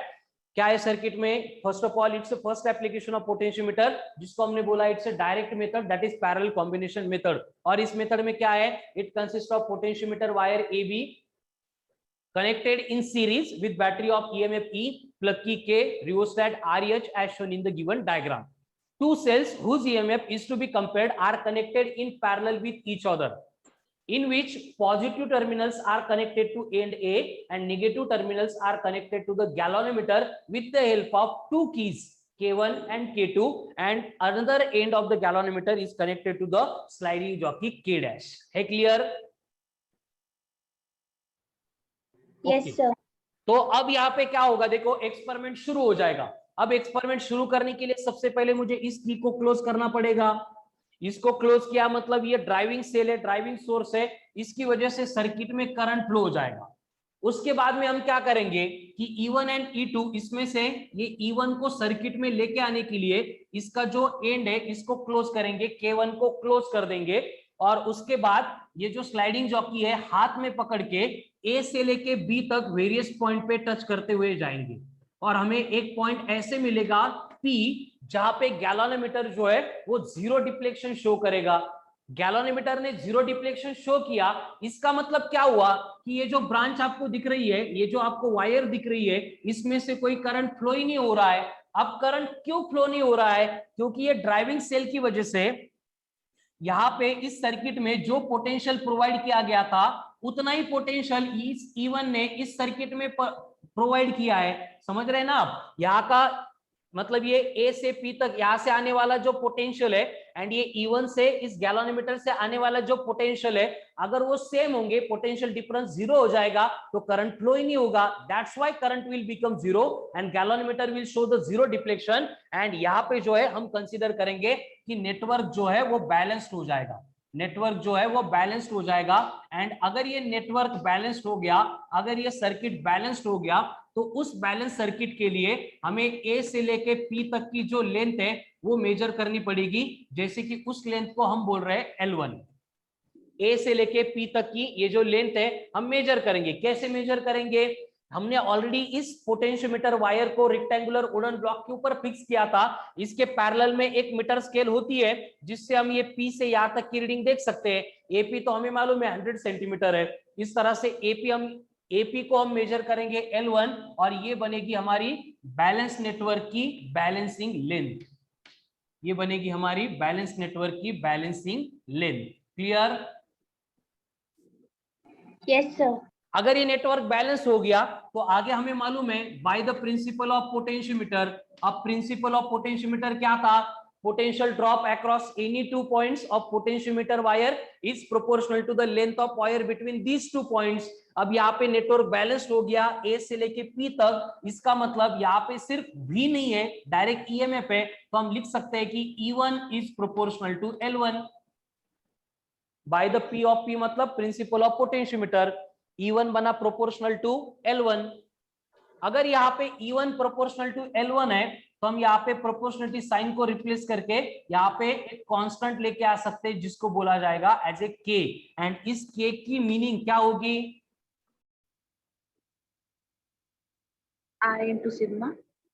क्या है सर्किट में, first of all it's first application of potentiometer, जिसको हमने बोला it's direct method, that is parallel combination method. और इस मेथड में क्या है, it consist of potentiometer wire A B connected in series with battery of EMF E, plug key K, rheostat REH as shown in the given diagram. Two cells whose EMF is to be compared are connected in parallel with each other, in which positive terminals are connected to end A and negative terminals are connected to the galvanometer with the help of two keys K1 and K2, and another end of the galvanometer is connected to the sliding jockey K dash. है clear? Yes, sir. तो अब यहाँ पे क्या होगा, देखो experiment शुरू हो जाएगा। अब एक्सपेरिमेंट शुरू करने के लिए सबसे पहले मुझे इस की को क्लोज करना पड़ेगा। इसको क्लोज किया मतलब ये ड्राइविंग सेल है, ड्राइविंग सोर्स है, इसकी वजह से सर्किट में करंट फ्लो हो जाएगा। उसके बाद में हम क्या करेंगे कि E1 एंड E2 इसमें से ये E1 को सर्किट में लेके आने के लिए इसका जो एंड है इसको क्लोज करेंगे, K1 को क्लोज कर देंगे और उसके बाद ये जो स्लाइडिंग जॉकी है हाथ में पकड़ के ए से लेके बी तक वेरियस पॉइंट पे टच करते हुए जाएंगे और हमें एक पॉइंट ऐसे मिलेगा P जहां पे गैलोमीटर जो है वो जीरो डिफ्लेक्शन शो करेगा। गैलोमीटर ने जीरो डिफ्लेक्शन शो किया, इसका मतलब क्या हुआ कि ये जो ब्रांच आपको दिख रही है, ये जो आपको वायर दिख रही है, इसमें से कोई करंट फ्लो ही नहीं हो रहा है। अब करंट क्यों फ्लो नहीं हो रहा है, क्योंकि ये ड्राइविंग सेल की वजह से यहाँ पे इस सर्किट में जो पोटेंशियल प्रोवाइड किया गया था उतना ही पोटेंशियल इस E1 ने इस सर्किट में प्रोवाइड किया है। समझ रहे हैं ना आप, यहाँ का मतलब ये ए से पी तक यहाँ से आने वाला जो पोटेंशियल है एंड ये E1 से इस गैलोमीटर से आने वाला जो पोटेंशियल है, अगर वो सेम होंगे, पोटेंशियल डिफरेंस जीरो हो जाएगा तो करंट फ्लो ही नहीं होगा। That's why current will become zero and galvanometer will show the zero deflection. And यहाँ पे जो है हम कंसीडर करेंगे कि नेटवर्क जो है वो बैलेंस्ड हो जाएगा, नेटवर्क जो है वो बैलेंस्ड हो जाएगा। एंड अगर ये नेटवर्क बैलेंस्ड हो गया, अगर ये सर्किट बैलेंस्ड हो गया, तो उस बैलेंस सर्किट के लिए हमें ए से लेके पी तक की जो लेंथ है वो मेजर करनी पड़ेगी। जैसे कि उस लेंथ को हम बोल रहे हैं L1। ए से लेके पी तक की ये जो लेंथ है हम मेजर करेंगे। कैसे मेजर करेंगे, हमने ऑलरेडी इस पोटेंशियोमीटर वायर को रेक्टेंगुलर वुडन ब्लॉक के ऊपर फिक्स किया था। इसके पैरेलल में एक मीटर स्केल होती है जिससे हम ये पी से यहां तक की रीडिंग देख सकते हैं। एपी तो हमें मालूम है 100 सेंटीमीटर है। इस तरह से एपी को हम मेजर करेंगे L1 और ये बनेगी हमारी बैलेंस नेटवर्क की बैलेंसिंग लेंथ। ये बनेगी हमारी बैलेंस नेटवर्क की balancing length. Clear? Yes, sir. अगर ये नेटवर्क बैलेंस हो गया तो आगे हमें मालूम है by the principle of potentiometer. अब प्रिंसिपल ऑफ पोटेंशियोमीटर क्या था, potential drop across any two points of potentiometer wire is proportional to the length of wire between these two points. अब यहाँ पे नेटवर्क बैलेंस्ड हो गया ए से लेके पी तक, इसका मतलब यहाँ पे सिर्फ V नहीं है, डायरेक्ट EMF है, तो हम लिख सकते हैं कि E1 is proportional to L1 by the P of P, मतलब प्रिंसिपल ऑफ पोटेंशियोमीटर। E1 बना प्रोपोर्शनल टू L1। अगर यहाँ पे E1 प्रोपोर्शनल टू L1 है तो हम यहाँ पे प्रोपोर्शनलिटी साइन को रिप्लेस करके यहाँ पे एक कांस्टेंट लेके आ सकते हैं जिसको बोला जाएगा एज ए K। एंड इस K की मीनिंग क्या होगी, I into sigma.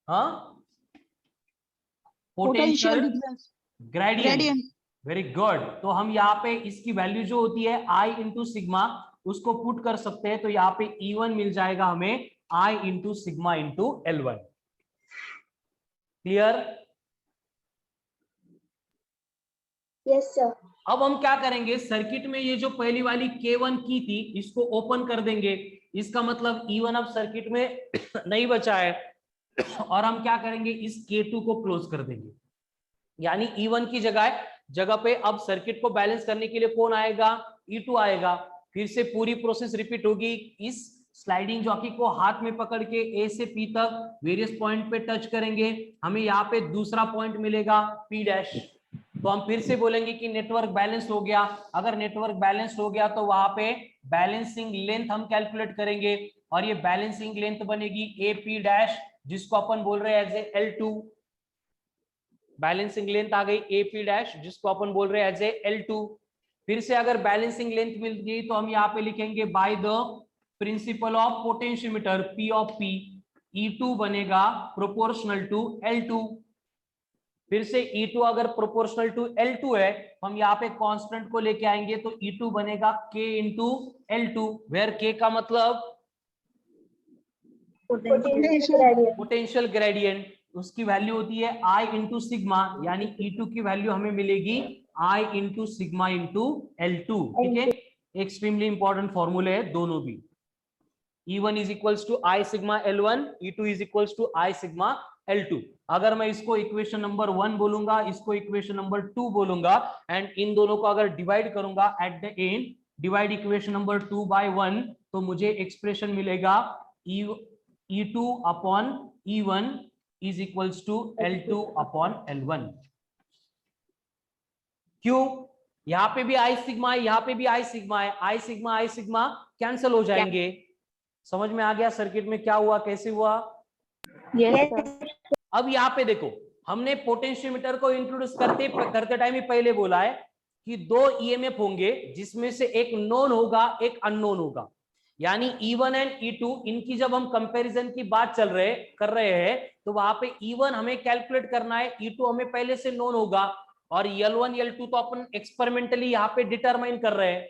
हाँ, potential potential difference gradient. Gradient. Very good. तो हम यहाँ पे इसकी वैल्यू जो होती है I इंटू सिग्मा, उसको पुट कर सकते हैं। तो यहाँ पे E1 मिल जाएगा हमें I into sigma into L1। Clear? Yes, sir. अब हम क्या करेंगे, सर्किट में ये जो पहली वाली K1 की थी इसको ओपन कर देंगे, इसका मतलब E1 अब सर्किट में नहीं बचा है, और हम क्या करेंगे, इस K2 को क्लोज कर देंगे, यानी E1 की जगह पे अब सर्किट को बैलेंस करने के लिए कौन आएगा, E2 आएगा। फिर से पूरी प्रोसेस रिपीट होगी, इस स्लाइडिंग जॉकी को हाथ में पकड़ के A से P तक वेरियस पॉइंट पे टच करेंगे, हमें यहाँ पे दूसरा पॉइंट मिलेगा P डैश। तो हम फिर से बोलेंगे कि नेटवर्क बैलेंस हो गया। अगर नेटवर्क बैलेंस हो गया तो वहां पे बैलेंसिंग लेंथ हम कैलकुलेट करेंगे, और ये बैलेंसिंग लेंथ बनेगी AP डैश, जिसको अपन बोल रहे हैं as a L2। Balancing length आ गई AP डैश, जिसको अपन बोल रहे हैं एज ए L2। फिर से अगर बैलेंसिंग लेंथ मिल गई तो हम यहाँ पे लिखेंगे by the principle of potentiometer P of P, E2 बनेगा प्रोपोर्शनल टू L2। फिर से E2 अगर प्रोपोर्शनल टू L2 है, हम यहाँ पे कांस्टेंट को लेके आएंगे तो E2 बनेगा K into L2, where K का मतलब पोटेंशियल ग्रेडियंट, उसकी वैल्यू होती है I इंटू सिग्मा, यानी E2 की वैल्यू हमें मिलेगी I into sigma into L2। ठीक है, एक्सट्रीमली इंपॉर्टेंट फॉर्मूले है दोनों भी। E1 is equals to I sigma L1, E2 is equals to I sigma L2। अगर मैं इसको इक्वेशन नंबर 1 बोलूंगा, इसको इक्वेशन नंबर 2 बोलूंगा, एंड इन दोनों को अगर डिवाइड करूंगा at the end, divide equation number 2 by 1, तो मुझे एक्सप्रेशन मिलेगा E2 upon E1 is equals to L2 upon L1। क्यों? यहाँ पे भी I सिग्मा है, यहाँ पे भी I सिग्मा है, I सिग्मा कैंसिल हो जाएंगे। समझ में आ गया सर्किट में क्या हुआ, कैसे हुआ? Yes, sir. अब यहाँ पे देखो, हमने पोटेंशियोमीटर को इंट्रोड्यूस करते टाइम ही पहले बोला है कि दो ईएमएफ होंगे, जिसमें से एक नोन होगा, एक अननोन होगा। यानी E1 एंड E2, इनकी जब हम कंपैरिजन की बात कर रहे हैं, तो वहां पे E1 हमें कैलकुलेट करना है, E2 हमें पहले से नोन होगा, और L1 L2 तो अपन एक्सपेरिमेंटली यहाँ पे डिटरमाइन कर रहे हैं।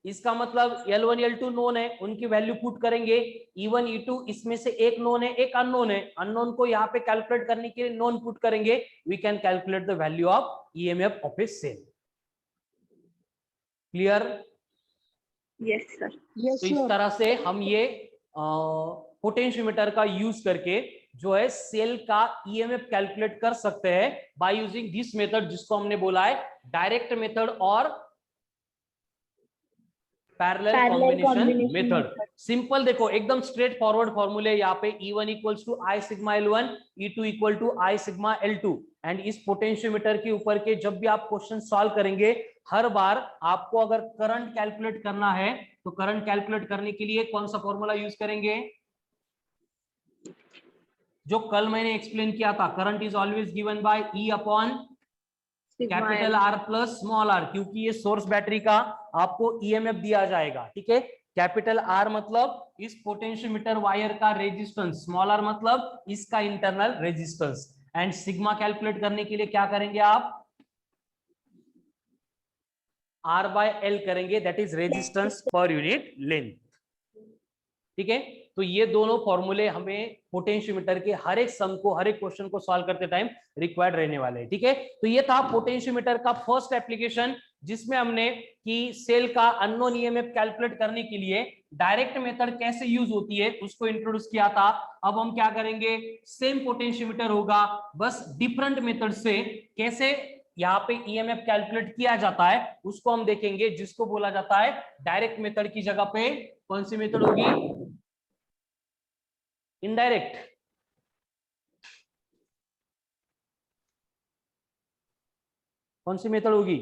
इसका मतलब L1 L2 नोन है, उनकी वैल्यू पुट करेंगे, E1 E2 इसमें से एक नोन है, एक अननोन है, अननोन को यहाँ पे कैलकुलेट करने के लिए नोन पुट करेंगे, we can calculate the value of EMF of a cell. Clear? Yes, sir. Yes, तो इस sir. तरह से हम ये पोटेंशियोमीटर का यूज करके जो है सेल का EMF कैलकुलेट कर सकते हैं बाय यूजिंग दिस मेथड, जिसको हमने बोला है डायरेक्ट मेथड और पैरेलल कॉम्बिनेशन मेथड। सिंपल देखो, एकदम स्ट्रेट फॉरवर्ड फॉर्मूले यहाँ पे E1 equals to I sigma L1, E2 equal to I sigma L2। And इस पोटेंशियोमीटर के ऊपर के जब भी आप क्वेश्चन सॉल्व करेंगे, हर बार आपको अगर करंट कैलकुलेट करना है, तो करंट कैलकुलेट करने के लिए कौन सा फॉर्मूला यूज करेंगे, जो कल मैंने एक्सप्लेन किया था, current is always given by E upon capital R plus small r, क्योंकि ये सोर्स बैटरी का आपको EMF दिया जाएगा। ठीक है, कैपिटल R मतलब इस पोटेंशियोमीटर वायर का रेजिस्टेंस, स्मॉल r मतलब इसका internal resistance, and sigma calculate करने के लिए क्या करेंगे आप, R बाय L करेंगे, that is resistance per unit length. ठीक है, तो ये दोनों फॉर्मूले हमें पोटेंशियोमीटर के हर एक सम को, हर एक क्वेश्चन को सॉल्व करते टाइम रिक्वायर्ड रहने वाले हैं। ठीक है, तो ये था पोटेंशियोमीटर का फर्स्ट एप्लीकेशन, जिसमें हमने कि सेल का अननोन EMF कैलकुलेट करने के लिए डायरेक्ट मेथड कैसे यूज होती है उसको इंट्रोड्यूस किया था। अब हम क्या करेंगे, सेम पोटेंशियोमीटर होगा, बस डिफरेंट मेथड से कैसे यहाँ पे EMF कैलकुलेट किया जाता है उसको हम देखेंगे, जिसको बोला जाता है डायरेक्ट मेथड की जगह पे कौन सी मेथड होगी, इनडायरेक्ट। कौन सी मेथड होगी,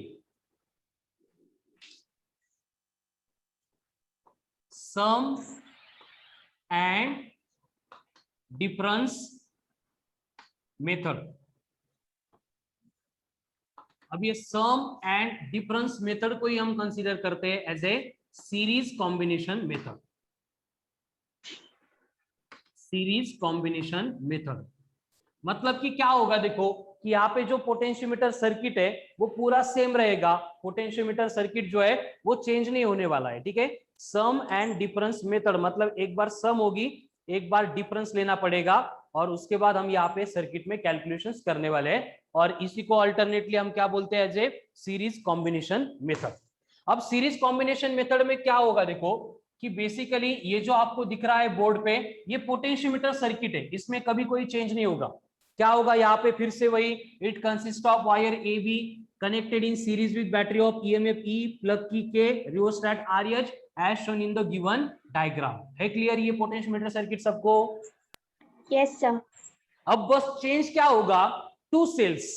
सम एंड डिफरेंस मेथड। अब ये सम एंड डिफरेंस मेथड को ही हम कंसीडर करते हैं as a series combination method. Series combination method मतलब कि क्या होगा, देखो कि यहाँ पे जो पोटेंशियोमीटर सर्किट है वो पूरा सेम रहेगा, पोटेंशियोमीटर सर्किट जो है वो चेंज नहीं होने वाला है। ठीक है, सम एंड डिफरेंस मेथड मतलब एक बार सम होगी, एक बार डिफरेंस लेना पड़ेगा, और उसके बाद हम यहाँ पे सर्किट में कैलकुलेशंस करने वाले हैं, और इसी को अल्टरनेटली हम क्या बोलते हैं, as a series combination method. अब सीरीज कॉम्बिनेशन मेथड में क्या होगा, देखो कि बेसिकली ये जो आपको दिख रहा है बोर्ड पे, ये पोटेंशियोमीटर सर्किट है, इसमें कभी कोई चेंज नहीं होगा। क्या होगा यहाँ पे, फिर से वही, it consist of wire A B connected in series with battery of EMF E plug की K rheostat RH as shown in the given diagram। है क्लियर ये पोटेंशियोमीटर सर्किट सबको? Yes, sir. अब बस चेंज क्या होगा, two cells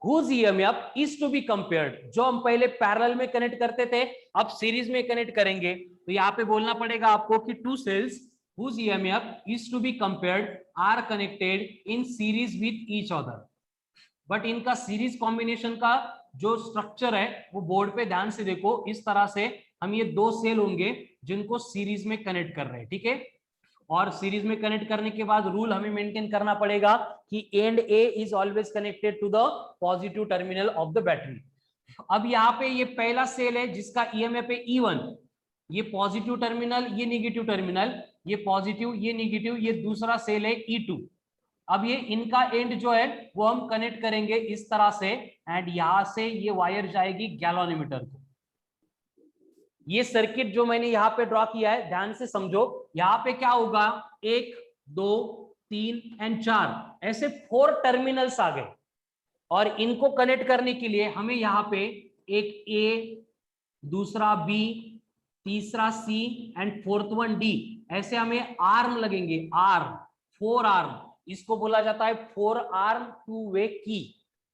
whose EMF is to be compared, जो हम पहले पैरेलल में कनेक्ट करते थे अब सीरीज में कनेक्ट करेंगे, तो यहाँ पे बोलना पड़ेगा आपको कि two cells whose EMF is to be compared are connected in series with each other। But इनका सीरीज कॉम्बिनेशन का जो स्ट्रक्चर है वो बोर्ड पे ध्यान से देखो, इस तरह से हम ये दो सेल होंगे जिनको सीरीज में कनेक्ट कर रहे हैं, ठीक है। और सीरीज में कनेक्ट करने के बाद रूल हमें मेंटेन करना पड़ेगा कि end A is always connected to the positive terminal of the battery. अब यहाँ पे ये पहला सेल है जिसका ईएमएफ है E1, ये पॉजिटिव टर्मिनल, ये नेगेटिव टर्मिनल, ये पॉजिटिव, ये नेगेटिव, ये दूसरा सेल है E2। अब ये इनका एंड जो है वो हम कनेक्ट करेंगे इस तरह से, एंड यहां से ये वायर जाएगी गैल्वेनोमीटर को। ये सर्किट जो मैंने यहाँ पे ड्रॉ किया है ध्यान से समझो, यहाँ पे क्या होगा, 1 2 3 एंड 4 ऐसे 4 टर्मिनल्स आ गए, और इनको कनेक्ट करने के लिए हमें यहाँ पे एक ए, दूसरा बी, तीसरा सी एंड फोर्थ वन डी, ऐसे हमें आर्म लगेंगे, आर्म, 4 आर्म। इसको बोला जाता है 4 आर्म 2 वे की,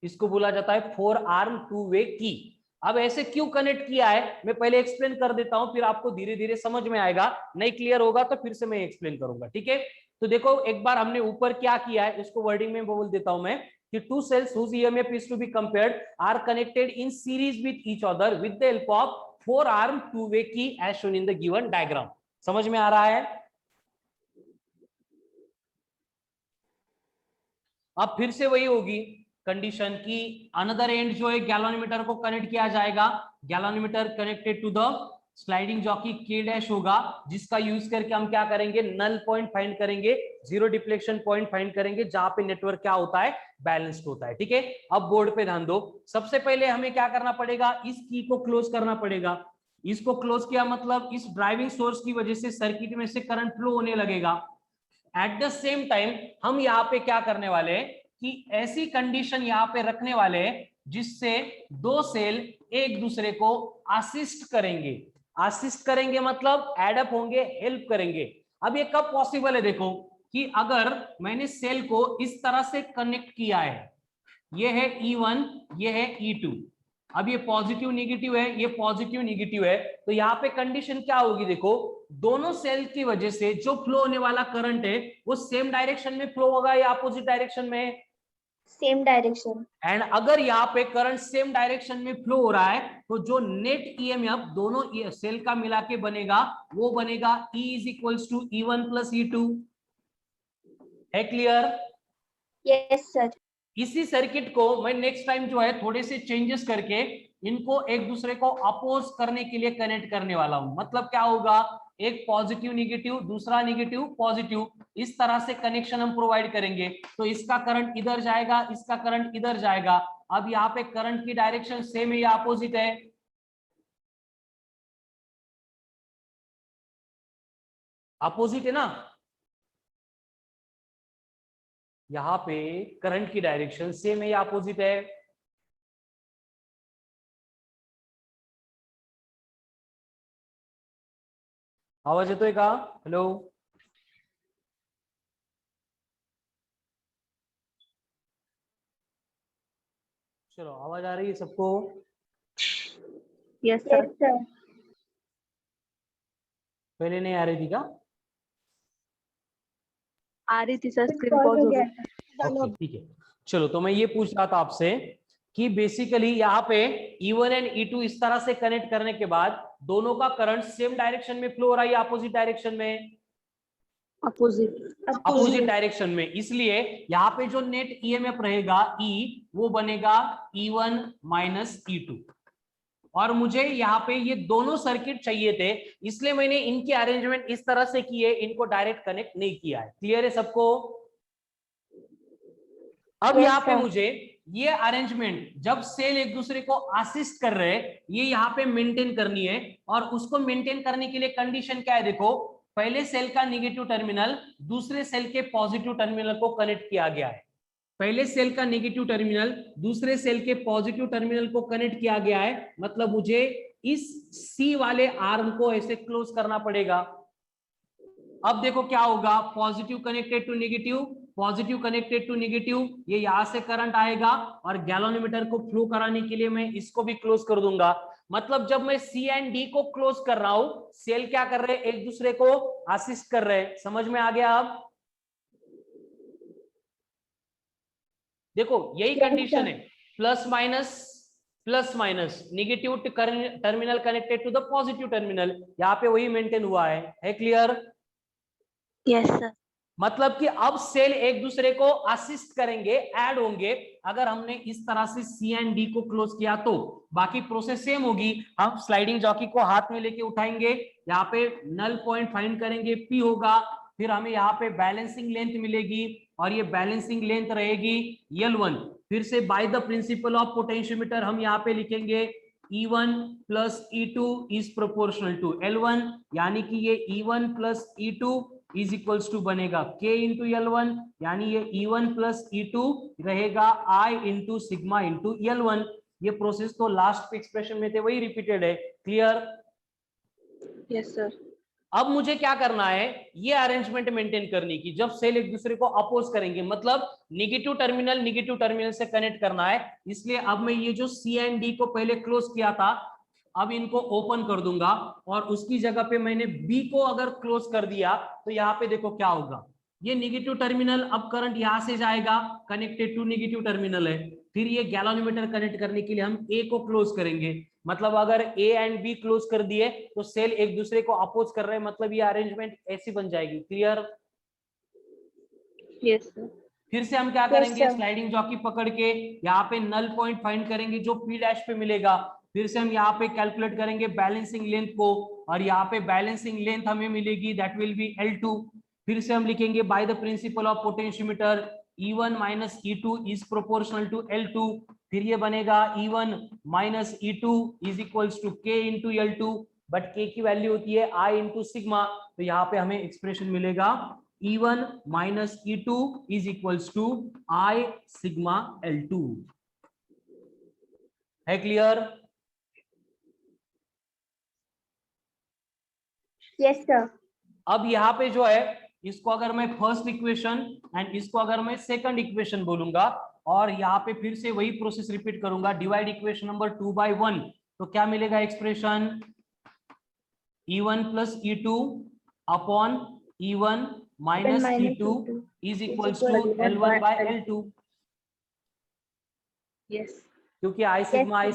इसको बोला जाता है 4 आर्म 2 वे की। अब ऐसे क्यों कनेक्ट किया है मैं पहले एक्सप्लेन कर देता हूं, फिर आपको धीरे धीरे समझ में आएगा, नहीं क्लियर होगा तो फिर से मैं एक्सप्लेन करूंगा, ठीक है। तो देखो एक बार हमने ऊपर क्या किया है, इसको वर्डिंग में बोल देता हूं मैं कि two cells whose EMF is to be compared are connected in series with each other with the help of 4 arm 2 way key as shown in the given diagram। समझ में आ रहा है? अब फिर से वही होगी कंडीशन की अनदर एंड जो है गैल्वेनोमीटर को कनेक्ट किया जाएगा, galvanometer connected to the sliding jockey K dash होगा, जिसका यूज करके हम क्या करेंगे, नल पॉइंट फाइंड करेंगे, जीरो डिफ्लेक्शन पॉइंट फाइंड करेंगे, जहां पे नेटवर्क क्या होता है, बैलेंस्ड होता है, ठीक है। अब बोर्ड पे ध्यान दो, सबसे पहले हमें क्या करना पड़ेगा, इस की को क्लोज करना पड़ेगा। इसको क्लोज किया मतलब इस ड्राइविंग सोर्स की वजह से सर्किट में से करंट फ्लो होने लगेगा। एट द सेम टाइम हम यहाँ पे क्या करने वाले हैं कि ऐसी कंडीशन यहाँ पे रखने वाले हैं जिससे दो सेल एक दूसरे को असिस्ट करेंगे। असिस्ट करेंगे मतलब एडअप होंगे, हेल्प करेंगे। अब ये कब पॉसिबल है, देखो कि अगर मैंने सेल को इस तरह से कनेक्ट किया है, ये है E1, ये है E2, अब ये पॉजिटिव नेगेटिव है, ये पॉजिटिव नेगेटिव है, तो यहाँ पे कंडीशन क्या होगी, देखो दोनों सेल की वजह से जो फ्लो होने वाला करंट है वो सेम डायरेक्शन में फ्लो होगा या अपोजिट डायरेक्शन में, सेम डायरेक्शन। एंड अगर यहाँ पे करंट सेम डायरेक्शन में फ्लो हो रहा है तो जो नेट ईएमएफ दोनों सेल का मिला के बनेगा वो बनेगा E is equals to E1 plus E2। है क्लियर? Yes sir. इसी सर्किट को मैं नेक्स्ट टाइम जो है थोड़े से चेंजेस करके इनको एक दूसरे को अपोज करने के लिए कनेक्ट करने वाला हूं। मतलब क्या होगा, एक पॉजिटिव नेगेटिव, दूसरा नेगेटिव पॉजिटिव, इस तरह से कनेक्शन हम प्रोवाइड करेंगे। तो इसका करंट इधर जाएगा, इसका करंट इधर जाएगा। अब यहाँ पे करंट की डायरेक्शन सेम है या अपोजिट है? अपोजिट है ना। यहाँ पे करंट की डायरेक्शन सेम है या अपोजिट है? आवाज येतोय का? हेलो, चलो आवाज आ रही है सबको? Yes sir. पहले नहीं आ रही थी क्या? आ रही थी सर, स्क्रीन पॉज हो गया। ओके, ठीक है। चलो, तो मैं ये पूछ रहा था आपसे कि बेसिकली यहाँ पे E1 एंड E2 इस तरह से कनेक्ट करने के बाद दोनों का करंट सेम डायरेक्शन में फ्लो हो रहा है या अपोजिट डायरेक्शन में? अपोजिट डायरेक्शन में। इसलिए यहाँ पे जो नेट ईएमएफ रहेगा E, वो बनेगा E1 माइनस E2। और मुझे यहाँ पे ये दोनों सर्किट चाहिए थे, इसलिए मैंने इनकी अरेंजमेंट इस तरह से की है, इनको डायरेक्ट कनेक्ट नहीं किया है। क्लियर है सबको? अब Yes, यहाँ पे sir. मुझे ये अरेंजमेंट जब सेल एक दूसरे को असिस्ट कर रहे हैं ये यहाँ पे मेंटेन करनी है, और उसको मेंटेन करने के लिए कंडीशन क्या है, देखो पहले सेल का नेगेटिव टर्मिनल दूसरे सेल के पॉजिटिव टर्मिनल को कनेक्ट किया गया है, पहले सेल का नेगेटिव टर्मिनल दूसरे सेल के पॉजिटिव टर्मिनल को कनेक्ट किया गया है, मतलब मुझे इस सी वाले आर्म को ऐसे क्लोज करना पड़ेगा। अब देखो क्या होगा, positive connected to negative, positive connected to negative, ये यहां से करंट आएगा और गैल्वेनोमीटर को फ्लो कराने के लिए मैं इसको भी क्लोज कर दूंगा। मतलब जब मैं सी एंड डी को क्लोज कर रहा हूं, सेल क्या कर रहे हैं, एक दूसरे को असिस्ट कर रहे हैं। समझ में आ गया? अब देखो यही Yes, कंडीशन sir. है, plus minus negative terminal connected to the positive terminal, यहाँ पे वही मेंटेन हुआ है क्लियर? Yes, sir. मतलब कि अब सेल एक दूसरे को असिस्ट करेंगे, ऐड होंगे। अगर हमने इस तरह से सी एंड डी को क्लोज किया तो बाकी प्रोसेस सेम होगी। हम स्लाइडिंग जॉकी को हाथ में लेके उठाएंगे, यहाँ पे नल पॉइंट फाइंड करेंगे, पी होगा, फिर हमें यहाँ पे बैलेंसिंग लेंथ मिलेगी और ये बैलेंसिंग लेंथ रहेगी L1। फिर से bye the principle of potentiometer हम यहाँ पे लिखेंगे E1 plus E2 is proportional to L1, यानी कि ये E1 plus E2 is equals to बनेगा K इंटू L1, यानी ये E1 प्लस E2 रहेगा I into sigma into L1। ये प्रोसेस तो लास्ट एक्सप्रेशन में थे वही रिपीटेड है। क्लियर? Yes, sir. अब मुझे क्या करना है, ये अरेंजमेंट मेंटेन करनी की, जब सेल एक दूसरे को अपोज करेंगे, मतलब नेगेटिव टर्मिनल से कनेक्ट करना है। इसलिए अब मैं ये जो सी एंड डी को पहले क्लोज किया था, अब इनको ओपन कर दूंगा और उसकी जगह पे मैंने बी को अगर क्लोज कर दिया तो यहाँ पे देखो क्या होगा, ये नेगेटिव टर्मिनल अब करंट यहां से जाएगा, कनेक्टेड टू नेगेटिव टर्मिनल है। फिर ये गैल्वेनोमीटर कनेक्ट करने के लिए हम ए को क्लोज करेंगे, मतलब अगर ए एंड बी क्लोज कर दिए तो सेल एक दूसरे को अपोज कर रहे हैं, मतलब ये अरेंजमेंट ऐसी बन जाएगी। क्लियर? Yes, sir. फिर से हम क्या Yes, करेंगे, sir. स्लाइडिंग जॉकी पकड़ के यहाँ पे नल पॉइंट फाइंड करेंगे जो पी डैश पे मिलेगा। फिर से हम यहाँ पे कैलकुलेट करेंगे बैलेंसिंग लेंथ को, और यहाँ पे बैलेंसिंग लेंथ हमें मिलेगी दैट विल बी L2। फिर से हम लिखेंगे by the principle of potentiometer E1 minus E2 is proportional to L2। फिर ये बनेगा E1 minus E2 is equals to K into L2, but K की वैल्यू होती है I इंटू सिग्मा, तो यहाँ पे हमें एक्सप्रेशन मिलेगा E1 minus E2 is equals to I sigma L2। है क्लियर? Yes, sir. अब यहाँ पे जो है, इसको अगर मैं फर्स्ट इक्वेशन एंड इसको अगर मैं सेकंड इक्वेशन बोलूंगा, और यहाँ पे फिर से वही प्रोसेस रिपीट करूंगा, डिवाइड इक्वेशन नंबर 2/1, तो क्या मिलेगा expression, E1 plus E2 upon E1 minus E2 is equals to L1 by L2, Yes. क्योंकि I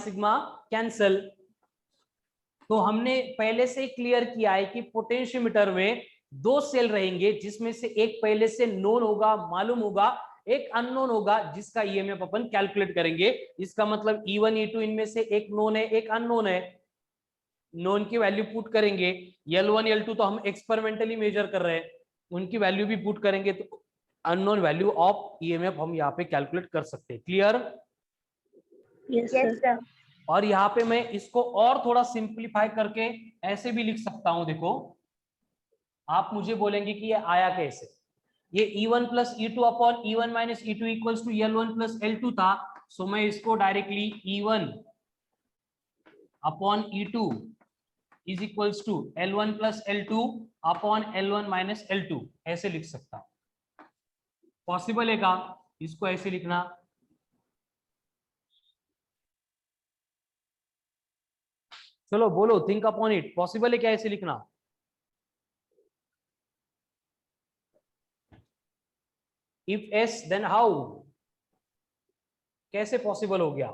सिग्मा कैंसल। तो हमने पहले से क्लियर किया है कि पोटेंशियोमीटर में दो सेल रहेंगे, जिसमें से एक पहले से नोन होगा, मालूम होगा, एक अननोन होगा जिसका ईएमएफ अपन कैलकुलेट करेंगे। इसका मतलब E1 E2 इनमें से एक नोन है एक अननोन है, नोन की वैल्यू पुट करेंगे, L1 L2 तो हम एक्सपेरिमेंटली मेजर कर रहे हैं, उनकी वैल्यू भी पुट करेंगे तो अननोन वैल्यू ऑफ ईएमएफ हम यहाँ पे कैलकुलेट कर सकते हैं। Clear? Yes, Yes, sir. sir. और यहाँ पे मैं इसको और थोड़ा सिंप्लीफाई करके ऐसे भी लिख सकता हूं, देखो आप मुझे बोलेंगे कि ये आया कैसे, ये E1 plus E2 upon E1 minus E2 equals to L1 plus L2 था, सो मैं इसको directly E1 upon E2 is equals to L1 plus L2 upon L1 minus L2 ऐसे लिख सकता हूं। पॉसिबल है का इसको ऐसे लिखना? चलो बोलो, थिंक अपॉन इट, पॉसिबल है क्या ऐसे लिखना? इफ एस देन हाउ, कैसे पॉसिबल हो गया?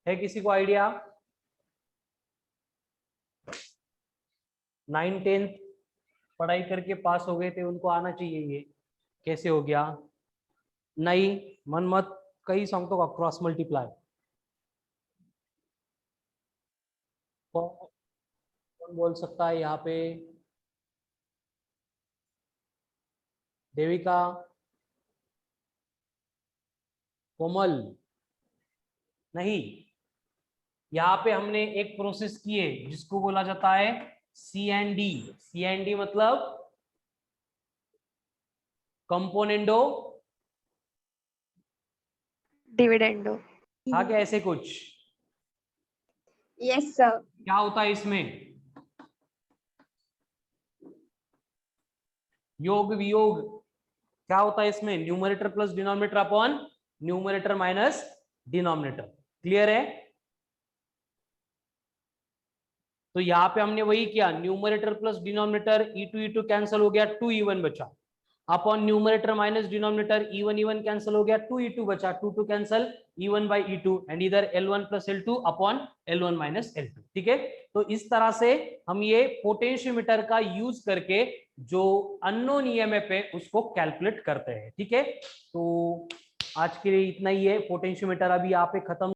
है किसी को आइडिया? 9th-10th पढ़ाई करके पास हो गए थे, उनको आना चाहिए ये कैसे हो गया। नहीं मन मत, कई संख्याओं का क्रॉस मल्टीप्लाई कौन बोल सकता है यहाँ पे? देविका, कोमल? नहीं, यहाँ पे हमने एक प्रोसेस की है जिसको बोला जाता है CND। CND मतलब कंपोनेंडो Dividendo. था क्या ऐसे कुछ? Yes, sir. क्या होता है इसमें? योग वियोग क्या होता है इसमें? Numerator plus denominator upon numerator minus denominator. Clear है? तो यहाँ पे हमने वही किया, numerator plus denominator e2 cancel हो गया, 2e1 बचा, upon numerator minus denominator e1 cancel हो गया, 2e2 बचा, 2 cancel, e1 by e2 and इधर L1 plus L2 upon L1 minus L2। ठीक है, तो इस तरह से हम ये पोटेंशियोमीटर का यूज करके जो अननोन ईएमएफ है उसको कैलकुलेट करते हैं। ठीक है, तो आज के लिए इतना ही है। पोटेंशियोमीटर अभी यहाँ पे खत्म